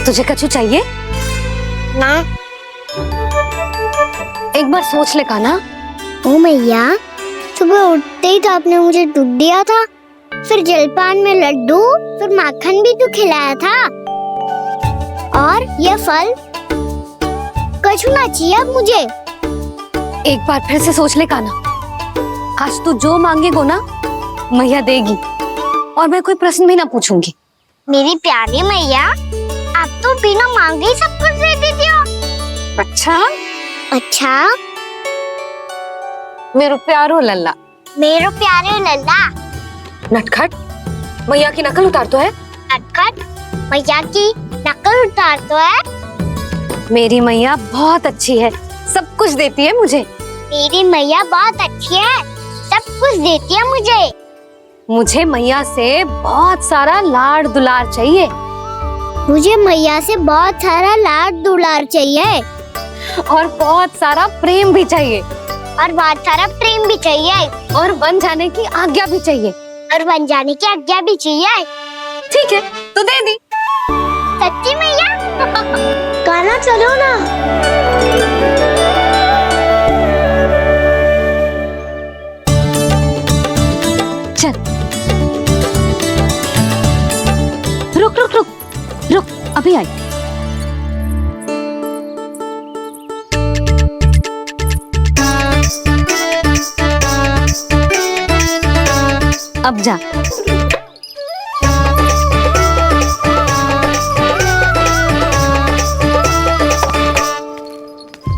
तुझे कछु चाहिए ना? एक बार सोच ले कान्हा। ओ मैया, सुबह उठते ही तो आपने मुझे दूध दिया था, फिर जलपान में लड्डू, फिर माखन भी तो खिलाया था, और ये फल। कछु ना चाहिए अब मुझे। एक बार फिर से सोच ले कान्हा। आज तू जो मांगेगो ना मैया देगी, और मैं कोई प्रश्न भी ना पूछूंगी। मेरी प्यारी मैया, आप तो बिना मांगे ही सब कुछ दे देती हो। अच्छा अच्छा, मेरो प्यारो लल्ला। मेरो प्यारे लल्ला। नटखट, मैया की नकल उतार तो है। नटखट, मैया की नकल उतार तो है। मेरी मैया बहुत अच्छी है, सब कुछ देती है मुझे। मेरी मैया बहुत अच्छी है, सब कुछ देती है मुझे। मुझे मैया से बहुत सारा लाड़ दुलार चाहिए। मुझे मैया से बहुत सारा लाड दुलार चाहिए, और बहुत सारा प्रेम भी चाहिए, और बहुत सारा प्रेम भी चाहिए, और बन जाने की आज्ञा भी चाहिए, और बन जाने की आज्ञा भी चाहिए। ठीक है, तो दे दी। सच्ची मैया? कान्हा चलो ना। चल, रुक रुक रुक रुक, अभी आई। अब जा।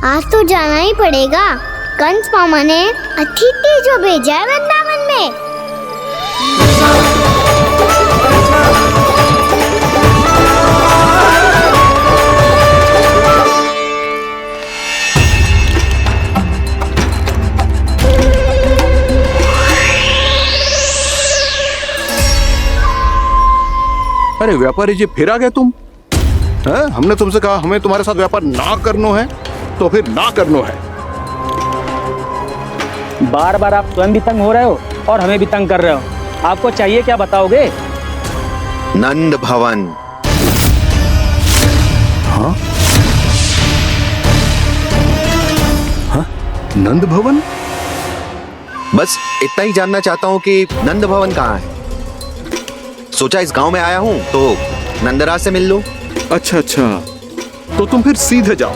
आज तो जाना ही पड़ेगा। कंस मामा ने अतिथि जो भेजा है वृंदावन में। अरे व्यापारी जी, फिर आ गए तुम? हैं? हमने तुमसे कहा हमें तुम्हारे साथ व्यापार ना करनो है, तो फिर ना करनो है। बार बार आप स्वयं भी तंग हो रहे हो और हमें भी तंग कर रहे हो। आपको चाहिए क्या बताओगे? नंद भवन। हाँ? हाँ? नंद भवन? बस इतना ही जानना चाहता हूँ कि नंद भवन कहाँ है। सोचा इस गांव में आया हूँ तो नंदराज से मिल लूं। अच्छा अच्छा, तो तुम फिर सीधे जाओ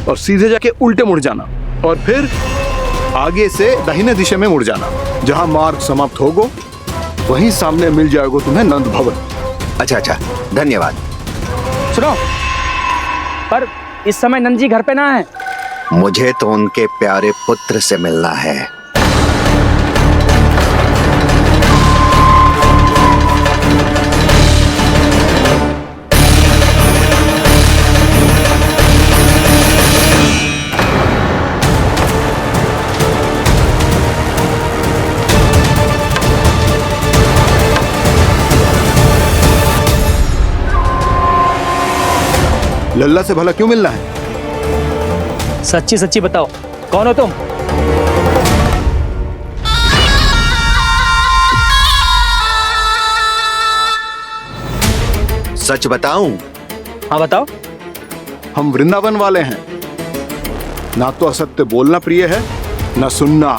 और सीधे जाके उल्टे मुड़ जाना, और फिर आगे से दाहिने दिशा में मुड़ जाना। जहाँ मार्ग समाप्त होगो वहीं सामने मिल जाएगा तुम्हें नंद भवन। अच्छा अच्छा, धन्यवाद। सुनो, पर इस समय नंद जी घर पे ना है। मुझे तो उनके प्यारे पुत्र से मिलना है। लल्ला से भला क्यों मिलना है? सच्ची सच्ची बताओ, कौन हो तुम? सच बताऊं? हाँ बताओ। हम वृंदावन वाले हैं। ना तो असत्य बोलना प्रिय है, ना सुनना।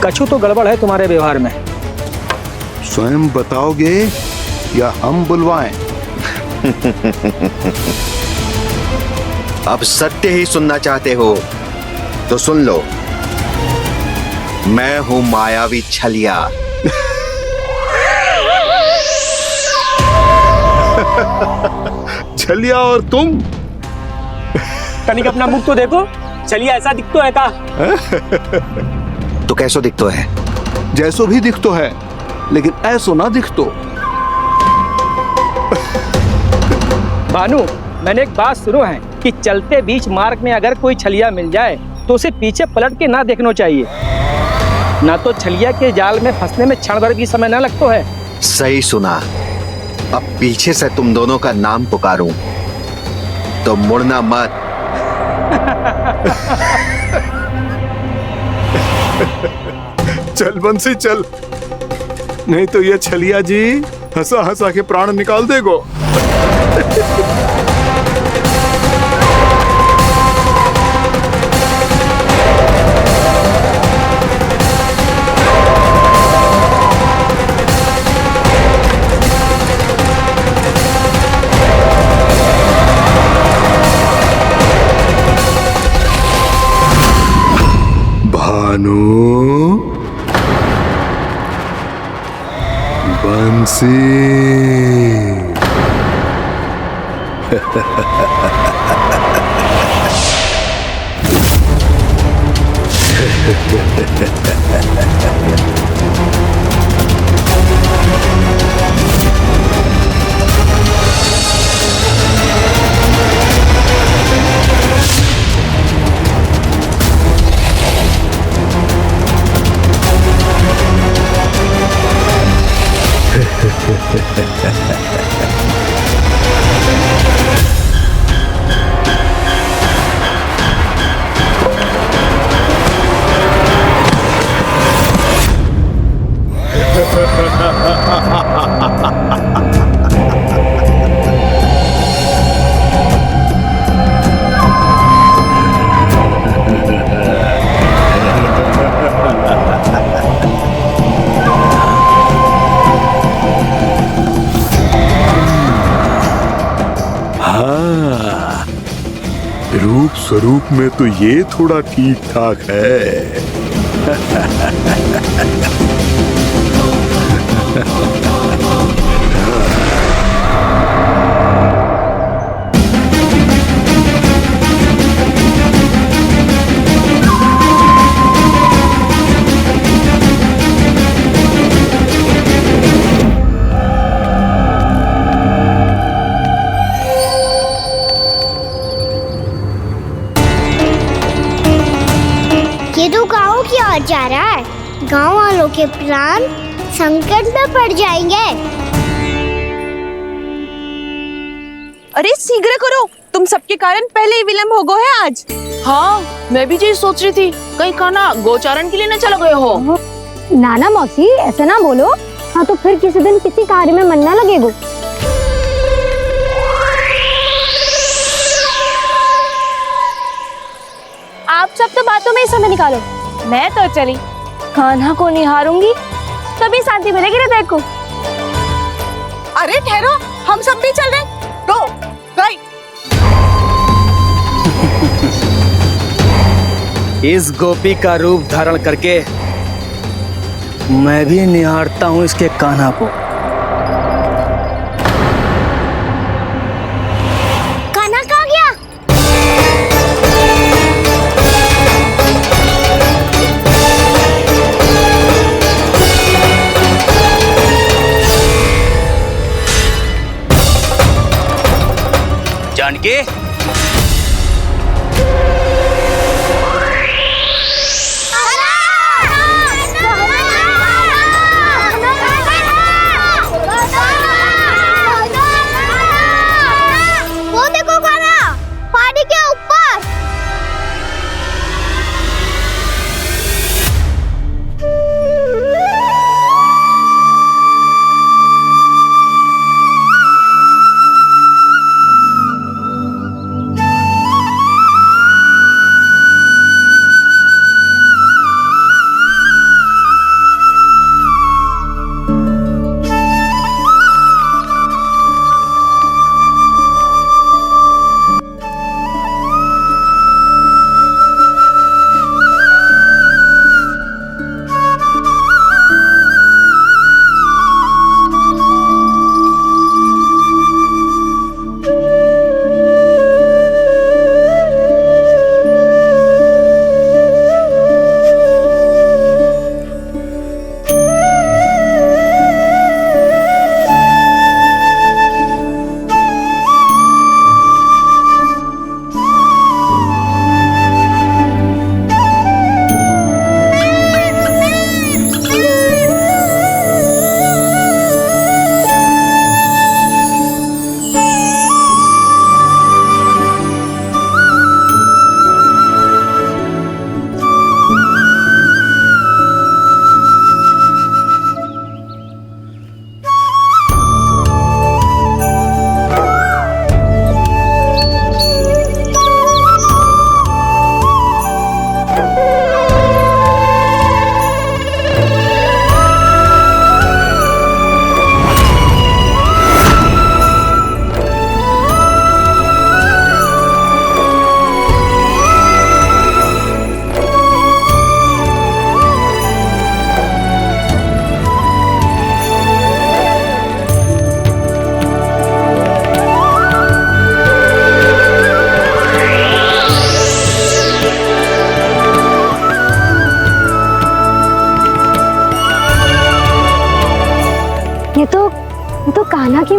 कछु तो गड़बड़ है तुम्हारे व्यवहार में। स्वयं बताओगे या हम बुलवाएं? अब सत्य ही सुनना चाहते हो तो सुन लो। मैं हूं मायावी छलिया। छलिया और तुम? तनिक अपना मुख तो देखो, चलिए ऐसा दिखतो है का? तो कैसो दिखतो है? जैसो भी दिखतो है, लेकिन ऐसो ना दिखतो। भानु, मैंने एक बात सुनो है कि चलते बीच मार्ग में अगर कोई छलिया मिल जाए तो उसे पीछे पलट के ना देखना चाहिए, ना तो छलिया के जाल में फंसने में क्षण भर भी समय ना लगतो है। सही सुना। अब पीछे से तुम दोनों का नाम पुकारूं तो मुड़ना मत। चल बंसी चल, नहीं तो ये छलिया जी हंसा हंसा के प्राण निकाल देगो। भानु, बंसी। हाँ, रूप स्वरूप में तो ये थोड़ा ठीक ठाक है। ये तो गाँव की ओर जा रहा है। गाँव वालों के प्राण संकट में पड़ जाएंगे। अरे शीघ्र करो, तुम सबके कारण पहले ही विलम्ब हो गए है आज। हाँ, मैं भी यही सोच रही थी, कहीं खाना गोचारण के लिए न चला गए हो। नाना मौसी ऐसा ना बोलो। हाँ तो फिर किसी दिन किसी कार्य में मन ना लगेगा। आप सब तो बातों में ही समय निकालो। मैं तो चली कान्हा को निहारूंगी, तभी शांति मिलेगी हृदय को। अरे ठहरो, हम सब भी चल रहे। तो गई। इस गोपी का रूप धारण करके मैं भी निहारता हूँ इसके कान्हा को। कान्हा कहाँ गया? जानकी,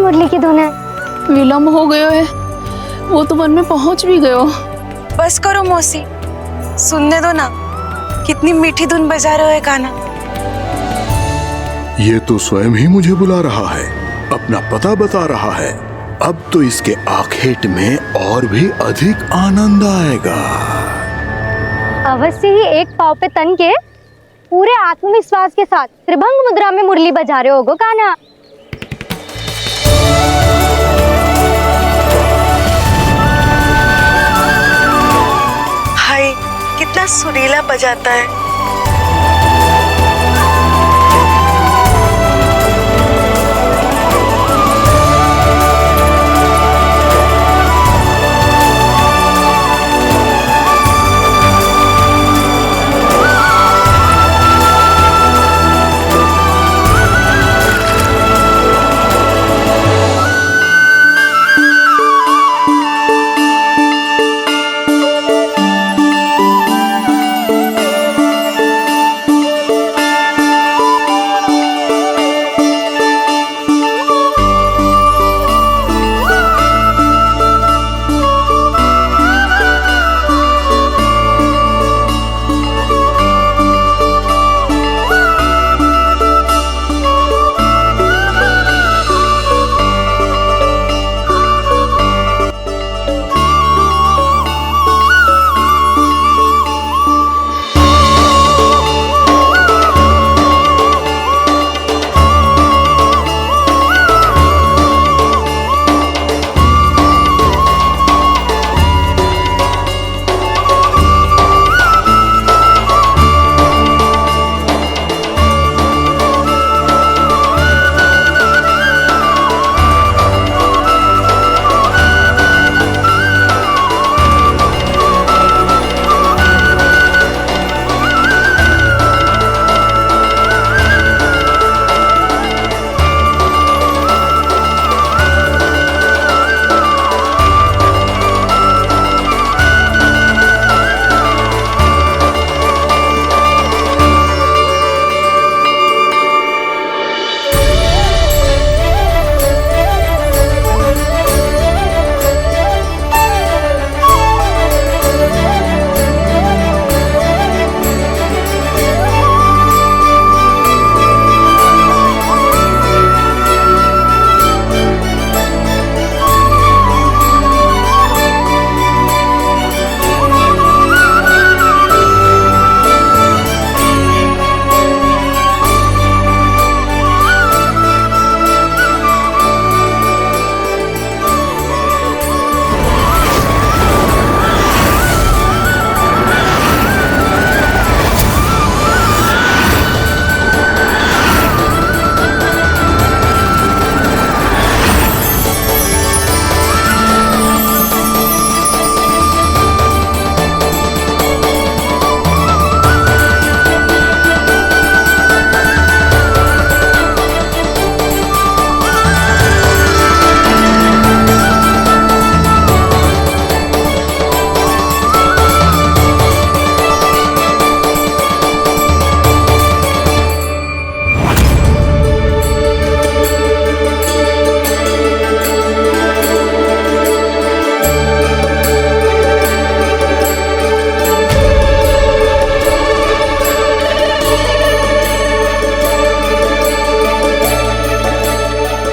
मुरली की धुन है। विलम्ब हो गयो है, वो तो वन में पहुंच भी गयो। बस करो मौसी, सुनने दो ना, कितनी मीठी धुन बजा रहे हो कान्हा। ये तो स्वयं ही मुझे बुला रहा है, अपना पता बता रहा है। अब तो इसके आखेट में और भी अधिक आनंद आएगा। अवश्य ही एक पाँव पे तन के पूरे आत्मविश्वास के साथ त्रिभंग मुद्रा में मुरली बजा रहे होगो कान्हा। हाय, कितना सुरीला बजाता है।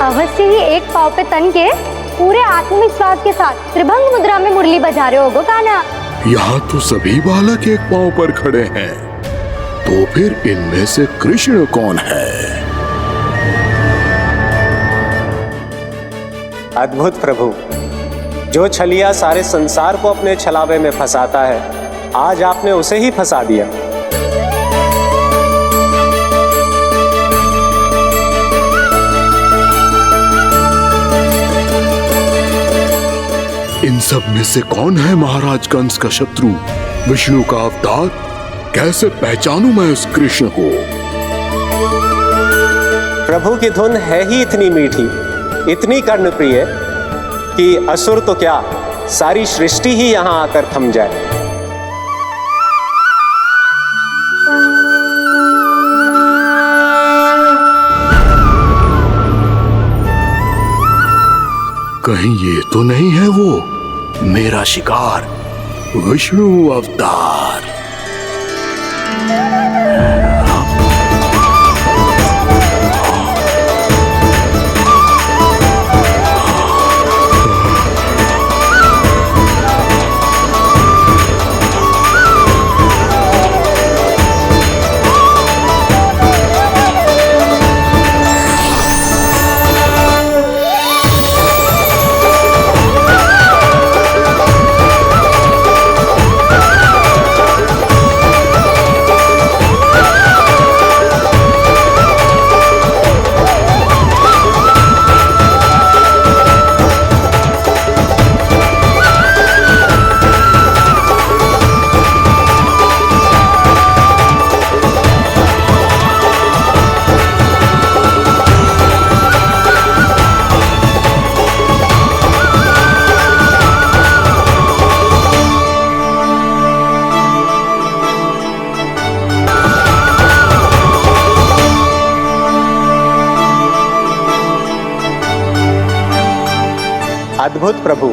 अवश्य ही एक पाँव पे तन के पूरे आत्मविश्वास के साथ त्रिभंग मुद्रा में मुरली बजा रहे होगो कान्हा। यहाँ तो सभी बालक एक पांव पर खड़े हैं, तो फिर इनमें से कृष्ण कौन है? अद्भुत प्रभु, जो छलिया सारे संसार को अपने छलावे में फंसाता है, आज आपने उसे ही फंसा दिया। इन सब में से कौन है महाराज कंस का शत्रु, विष्णु का अवतार? कैसे पहचानूं मैं उस कृष्ण को? प्रभु की धुन है ही इतनी मीठी, इतनी कर्णप्रिय कि असुर तो क्या, सारी सृष्टि ही यहाँ आकर थम जाए। कहीं ये तो नहीं है वो मेरा शिकार विष्णु अवतार? अद्भुत प्रभु,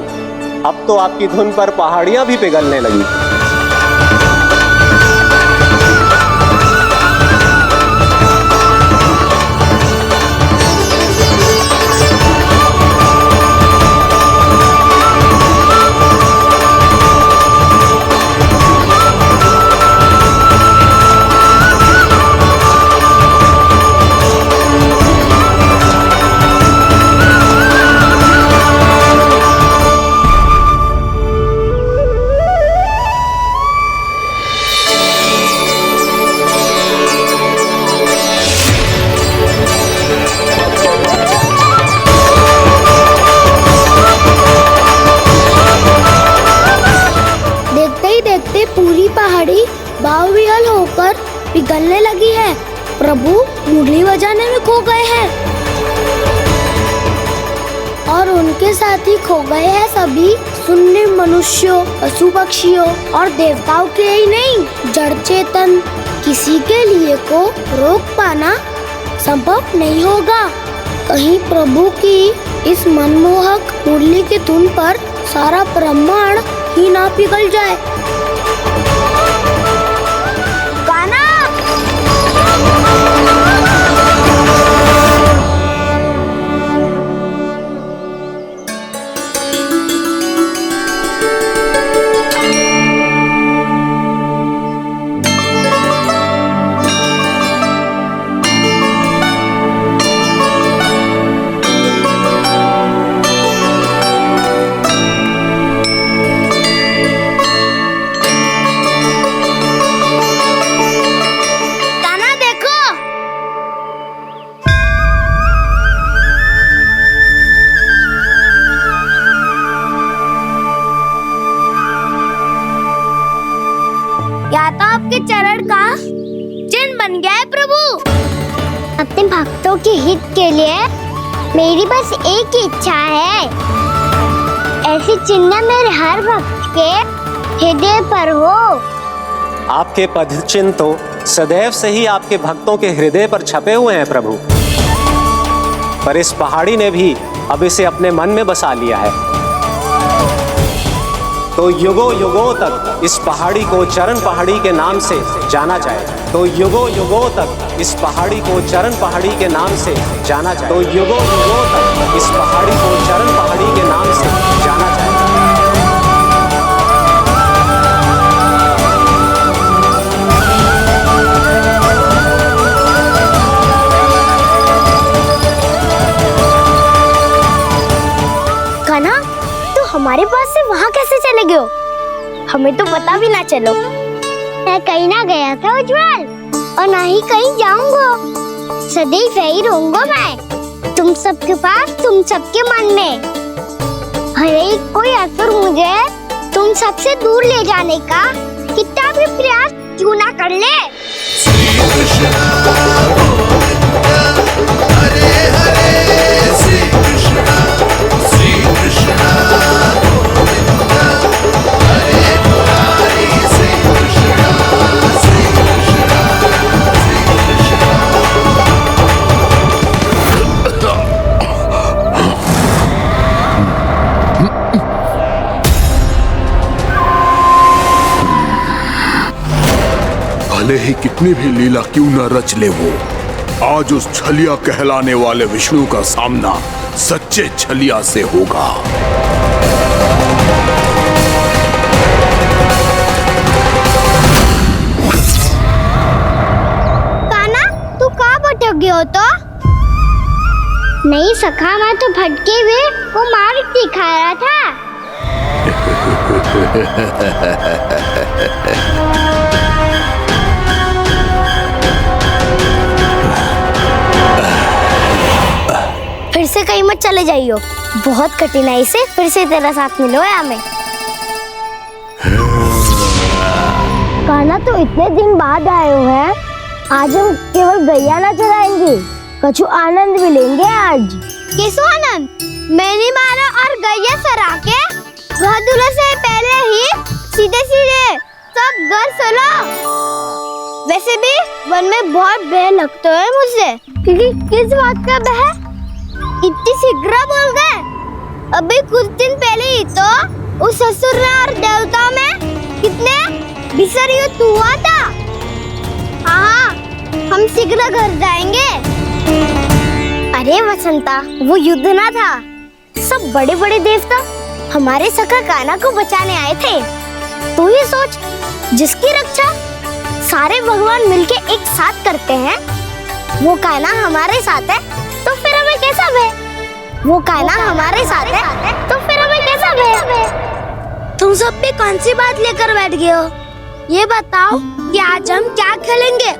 अब तो आपकी धुन पर पहाड़ियां भी पिघलने लगी। पूरी पहाड़ी बाहुविहल होकर पिघलने लगी है। प्रभु मुरली बजाने में खो गए हैं और उनके साथ ही खो गए हैं सभी सुनने मनुष्यों, पशु पक्षियों और देवताओं के ही नहीं, जड़ चेतन किसी के लिए को रोक पाना संभव नहीं होगा। कहीं प्रभु की इस मनमोहक मुरली की धुन पर सारा ब्रह्मांड ही ना पिघल जाए। या तो आपके चरण का चिन्ह बन गया है प्रभु। अपने भक्तों के हित के लिए मेरी बस एक ही इच्छा है, ऐसी चिन्ह मेरे हर भक्त के हृदय पर हो। आपके पद चिन्ह तो सदैव से ही आपके भक्तों के हृदय पर छपे हुए हैं प्रभु, पर इस पहाड़ी ने भी अब इसे अपने मन में बसा लिया है। तो युगों युगों तक इस पहाड़ी को चरण पहाड़ी के नाम से जाना जाए। तो युगों युगों तक इस पहाड़ी को चरण पहाड़ी के नाम से जाना जाए। तो युगों युगों तक इस पहाड़ी को चरण पहाड़ी के नाम से जाना जाए। कान्हा, तो हमारे पास से वहाँ कैसे चले गए हो? हमें तो पता भी ना चलो। मैं कहीं ना गया था उज्जवल, और ना ही कहीं जाऊंगा। सदैव यही रहूंगा मैं, तुम सबके पास, तुम सबके मन में। भले ही कोई असुर मुझे तुम सबसे दूर ले जाने का कितना भी प्रयास क्यों ना कर ले। श्री कृष्ण हरे हरे, श्री कृष्ण श्री कृष्ण भले ही कितनी भी लीला क्यों न रच ले वो, आज उस छलिया कहलाने वाले विष्णु का सामना सच्चे छलिया से होगा। काना, तू कहाँ भटक गया हो तो? नहीं सखा, मैं तो भटके हुए वो मार्ग दिखा रहा था। फिर से कहीं मत चले जाइयो, बहुत कठिनाई से फिर से तेरा साथ मिलो है हमें। काना, तो इतने दिन बाद आए हो हैं, आज हम केवल गैया ना चराएंगे, कछु आनंद भी लेंगे आज। किसो आनंद? मैंने मारा और गैया चरा के वह दूल्हे से पहले ही सीधे सीधे सब घर चलो। वैसे भी वन में बहुत भय लगता है मुझे, क्योंकि किस बात का भय? इतनी शीघ्र बोल गए। अभी कुछ दिन पहले ही तो उस ससुर और देवता में कितने भीषण युद्ध हुआ था। हाँ, हम शीघ्र घर जाएंगे। अरे वसंता, वो युद्ध ना था, सब बड़े बड़े देवता हमारे सखा काना को बचाने आए थे। तू ही सोच, जिसकी रक्षा सारे भगवान मिलके एक साथ करते हैं, वो काना हमारे साथ है, तो फिर हमें कैसा भय? वो काना हमारे साथ है, तो फिर हमें कैसा भय? तुम सब भी कौन सी बात लेकर बैठ गए हो? ये बताओ कि आज हम क्या खेलेंगे?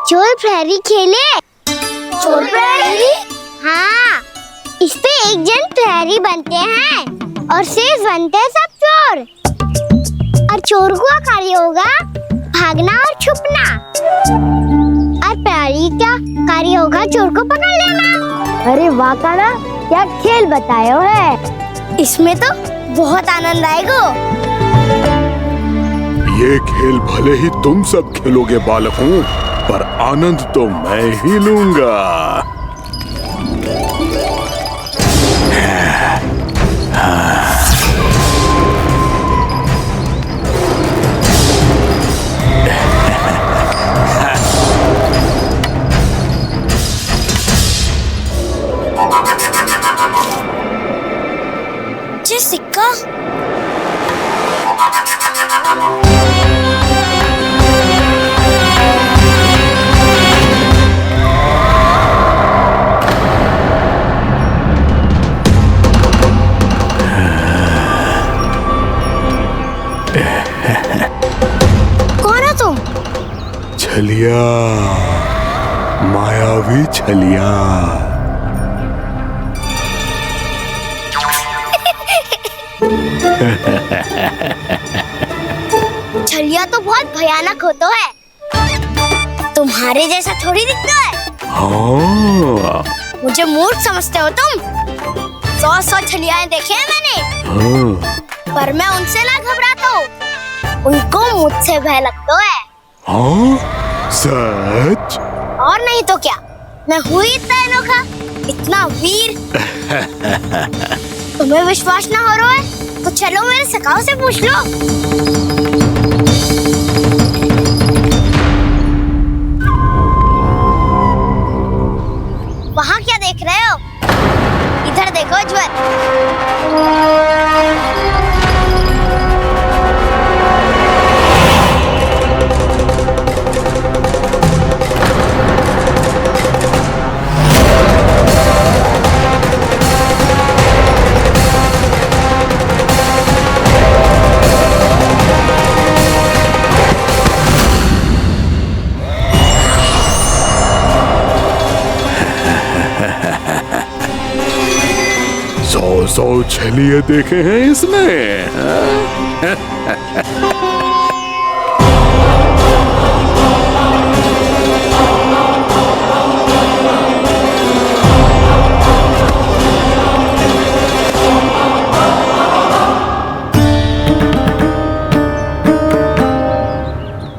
चोर प्रहरी खेले? चोर प्रहरी? हाँ, इस पे एक जन प्रहरी बनते हैं और शेष बनते हैं सब चोर। और चोर का कार्य होगा भागना और छुपना, और प्रहरी का कार्य होगा चोर को पकड़ लेना। अरे वाह काना, क्या खेल बताए हो है। इसमें तो बहुत आनंद आएगा। ये खेल भले ही तुम सब खेलोगे बालकों, पर आनंद तो मैं ही लूंगा। ये सिक्का कौन है तुम? छलिया, मायावी छलिया। छलिया तो बहुत भयानक होता है, तुम्हारे जैसा थोड़ी दिखता है। हाँ। मुझे मूर्ख समझते हो तुम? 100 छलियाएं देखे हैं मैंने। हाँ। पर मैं उनसे ना घबराता हूँ, उनको मुझसे भय लगता है। हाँ? सच? और नहीं तो क्या, मैं हुई इतना अनोखा, इतना वीर। तुम्हें विश्वास ना हो रहा है तो चलो मेरे सखाओं से पूछ लो। वहाँ क्या देख रहे हो? इधर देखो ज्वर। सौ छलिए देखे हैं इसमें।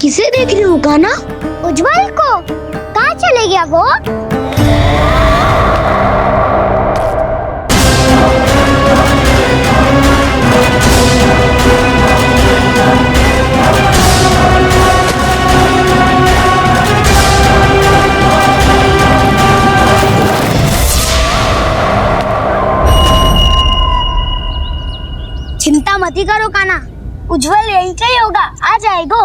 किसे देख रही हो काना? उज्जवल को। कहाँ चले गया वो? मत ही करो काना, उज्जवल यही का ही होगा, आ जाएगा।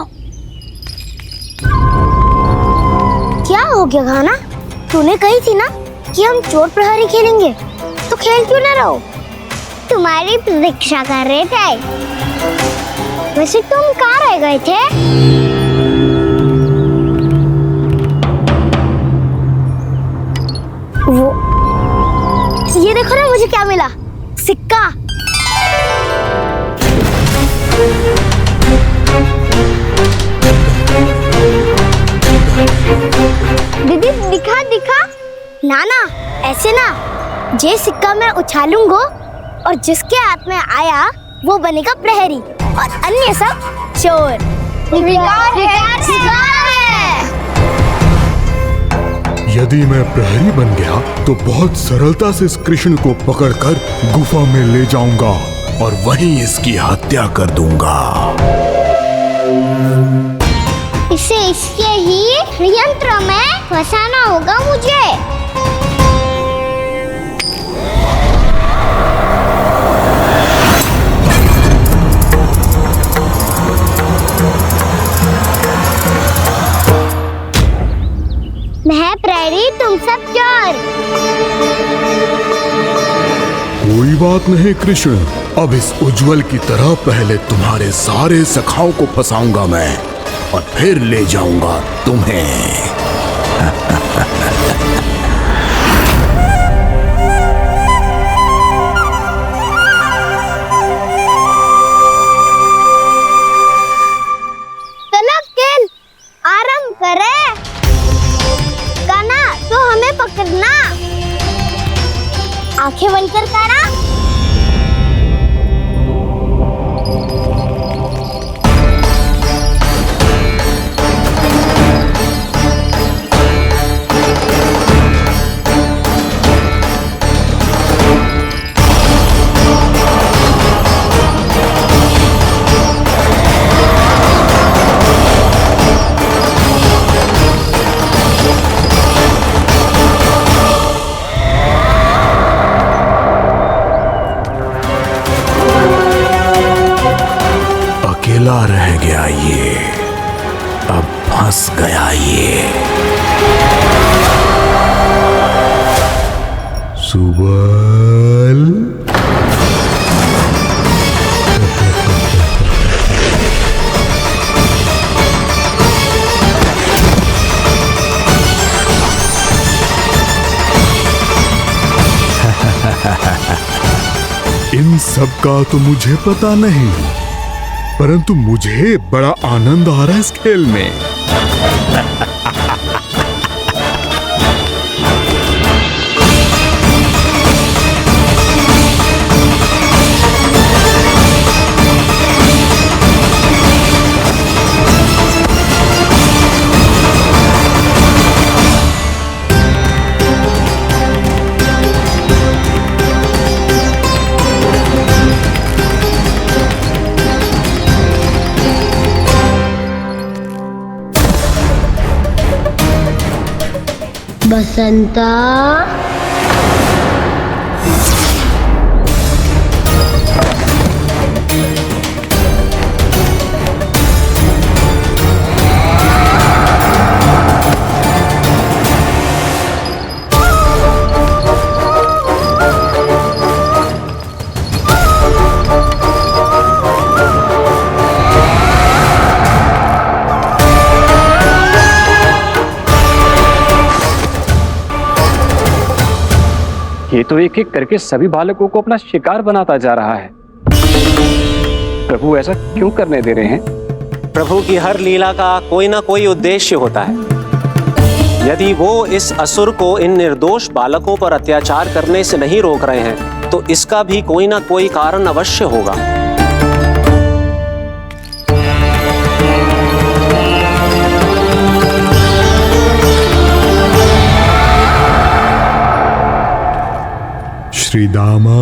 क्या हो गया काना? तूने कही थी ना कि हम चोर प्रहरी खेलेंगे, तो खेल क्यों ना रहो? तुम्हारी प्रतीक्षा कर रहे थे। वैसे तुम कहाँ रह गए थे? वो ये देखो ना, मुझे क्या मिला, सिक्का। दीदी दिखा दिखा। ना ना, ऐसे ना, ये सिक्का मैं उछालूंगा और जिसके हाथ में आया वो बनेगा प्रहरी और अन्य सब चोर। शिकार है। यदि मैं प्रहरी बन गया तो बहुत सरलता से इस कृष्ण को पकड़कर गुफा में ले जाऊंगा और वहीं इसकी हत्या कर दूंगा। इसे इसके ही यंत्र में फंसाना होगा मुझे। मैं प्रहरी, तुम सब चोर। कोई बात नहीं कृष्ण, अब इस उज्जवल की तरह पहले तुम्हारे सारे सखाओं को फंसाऊंगा मैं और फिर ले जाऊंगा तुम्हें। चलो खेल आरंभ करें। काना तो हमें पकड़ना, आंखें बंद कर काना। अकेला रह गया ये, अब फंस गया ये। सुबल इन सब का तो मुझे पता नहीं, परंतु मुझे बड़ा आनंद आ रहा है इस खेल में। बसंता, ये तो एक एक करके सभी बालकों को अपना शिकार बनाता जा रहा है। प्रभु ऐसा क्यों करने दे रहे हैं? प्रभु की हर लीला का कोई ना कोई उद्देश्य होता है। यदि वो इस असुर को इन निर्दोष बालकों पर अत्याचार करने से नहीं रोक रहे हैं तो इसका भी कोई ना कोई कारण अवश्य होगा। श्री दामा,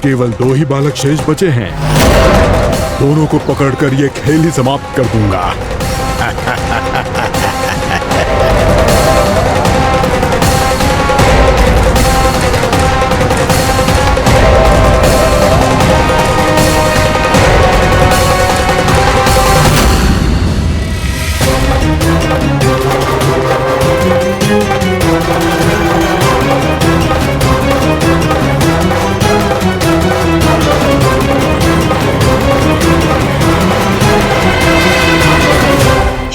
केवल 2 ही बालक शेष बचे हैं। दोनों को पकड़कर ये खेल ही समाप्त कर दूंगा।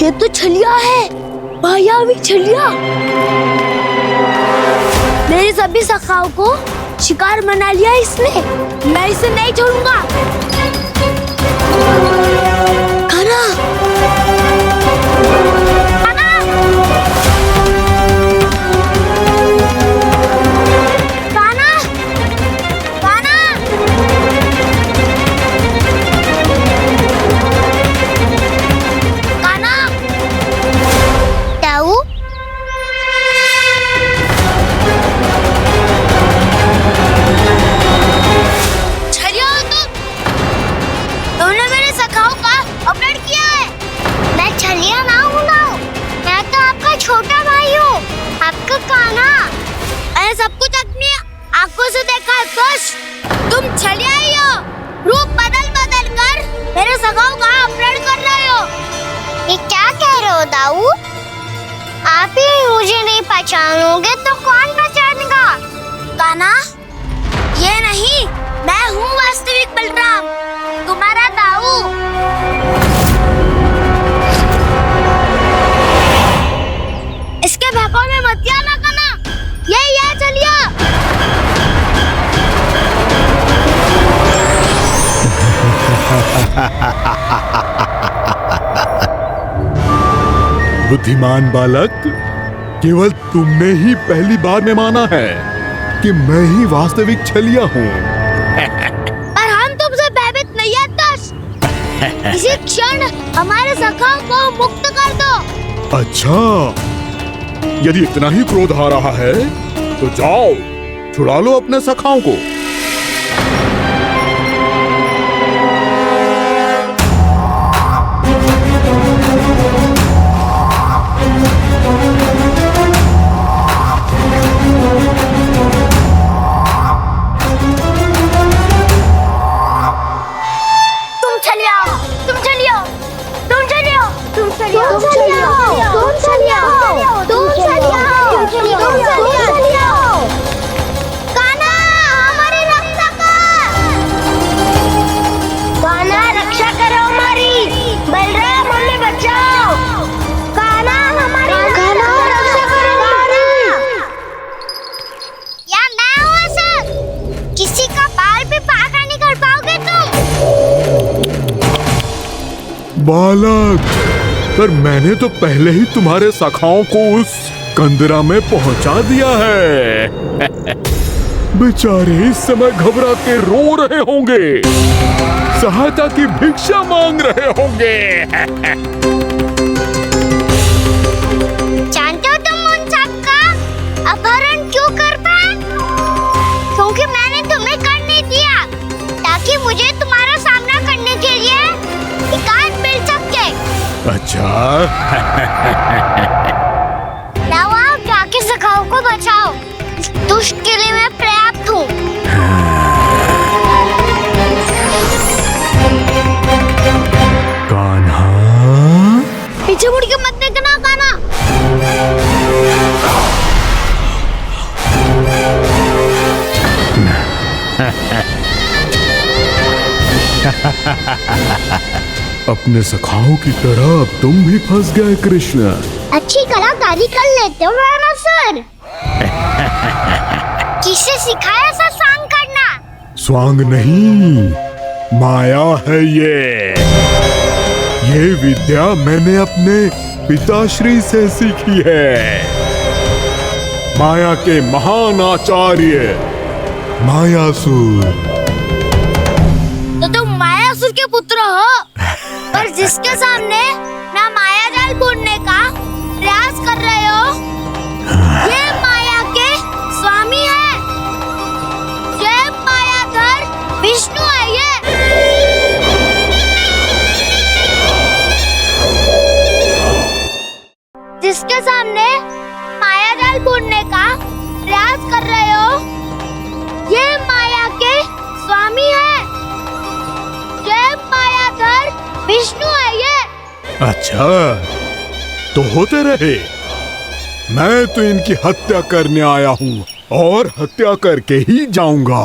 ये तो छलिया है, मायावी छलिया। मेरे सभी सखाओं को शिकार बना लिया इसने। मैं इसे नहीं छोड़ूंगा। कान्हा, कान्हा, कान्हा, कान्हा, ताऊ, छलिया हो तुमने मेरे सखाओं का अपहरण किया है। मैं छलिया ना हूँ ना, मैं तो आपका छोटा भाई हूँ, आपका कान्हा। मैंने सब कुछ अपनी आंखों से देखा है। बस तुम छलिया ही हो, रूप बदल बदल कर मेरे सखाओं का अपहरण कर रहे हो। ये क्या कह रहे हो दाऊ? आप ही मुझे नहीं पहचानोगे तो कौन पहचानेगा? कान्हा, ये नहीं, मैं हूँ वास्तविक बलराम, तुम्हारा दाऊ। इसके बहकावे में मत आना कान्हा, ये चलिए। बुद्धिमान बालक, केवल तुमने ही पहली बार में माना है कि मैं ही वास्तविक छलिया हूँ। पर हम तुमसे भयभीत नहीं है दस। इसी क्षण हमारे सखाओं को मुक्त कर दो। अच्छा, यदि इतना ही क्रोध आ रहा है तो जाओ, छुड़ा लो अपने सखाओं को। बालक, पर मैंने तो पहले ही तुम्हारे सखाओं को उस कंदरा में पहुंचा दिया है। बेचारे इस समय घबरा के रो रहे होंगे, सहायता की भिक्षा मांग रहे होंगे। जानते हो तुम उन सबका अपहरण क्यों कर पाए? क्योंकि मैंने तुम्हें कर नहीं दिया, ताकि मुझे तुम्हारा सामना करने के लिए हिकायत मिल सके। अच्छा। लाओ, आप जाके सखाओं को बचाओ। इस दुष्ट के लिए मैं पर्याप्त हूँ। कान्हा, पीछे मुड़ के मत देखना कान्हा। अपने सखाओं की तरह अब तुम भी फंस गए कृष्ण। अच्छी कलाकारी कर लेते हो सर। किसे सिखाया ऐसा स्वांग करना? स्वांग नहीं, माया है ये विद्या मैंने अपने पिताश्री से सीखी है। माया के महान आचार्य मायासुर। तो तुम मायासुर के पुत्र हो, पर जिसके सामने ना माया जाल बुनने का प्रयास कर रहे हो, ये माया के स्वामी है। जय मायाधर विष्णु है ये। अच्छा, तो होते रहे। मैं तो इनकी हत्या करने आया हूँ और हत्या करके ही जाऊंगा।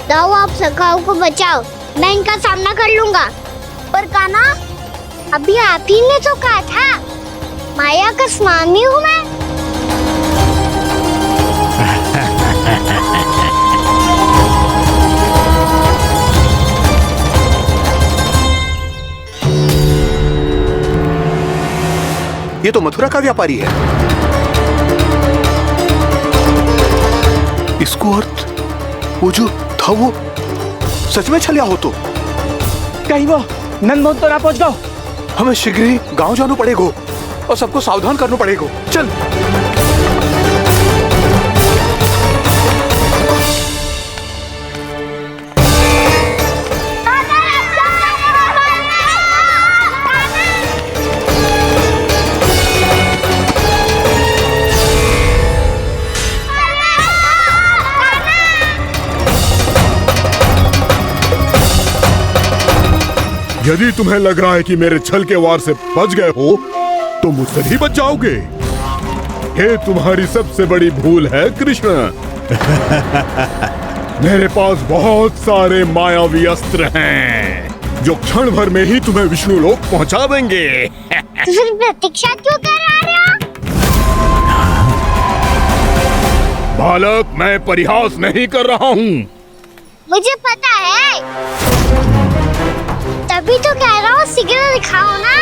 जाओ आप सखाओं को बचाओ, मैं इनका सामना कर लूंगा। पर कान्हा, अभी आप ही ने तो कहा था माया का स्वामी हूँ मैं। ये तो मथुरा का व्यापारी है। इसको अर्थ वो जो था वो सच में छलिया हो तो कहीं वो नंदमोहन तो ना पहुंच गो। हमें शीघ्र ही गांव जाना पड़ेगा और सबको सावधान करना पड़ेगा। चल। यदि तुम्हें लग रहा है कि मेरे छल के वार से बच गए हो तो मुझसे भी बच जाओगे। ये तुम्हारी सबसे बड़ी भूल है कृष्ण। मेरे पास बहुत सारे मायावी अस्त्र हैं जो क्षण भर में ही तुम्हें विष्णु लोक पहुंचा देंगे। तो फिर प्रतीक्षा क्यों कर रहे हो? बालक, मैं परिहास नहीं कर रहा हूँ। मुझे पता है, तभी तो कह रहा हूँ शीघ्र दिखाओ ना।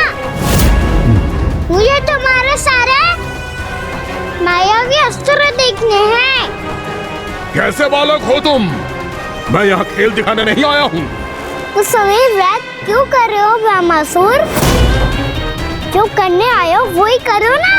मुझे तुम्हारे सारे मायावी अस्त्र देखने हैं। कैसे बालक हो तुम? मैं यहाँ खेल दिखाने नहीं आया हूँ। उस समय वैद क्यों कर रहे हो ब्रह्मासुर? जो करने आए हो वो ही करो ना।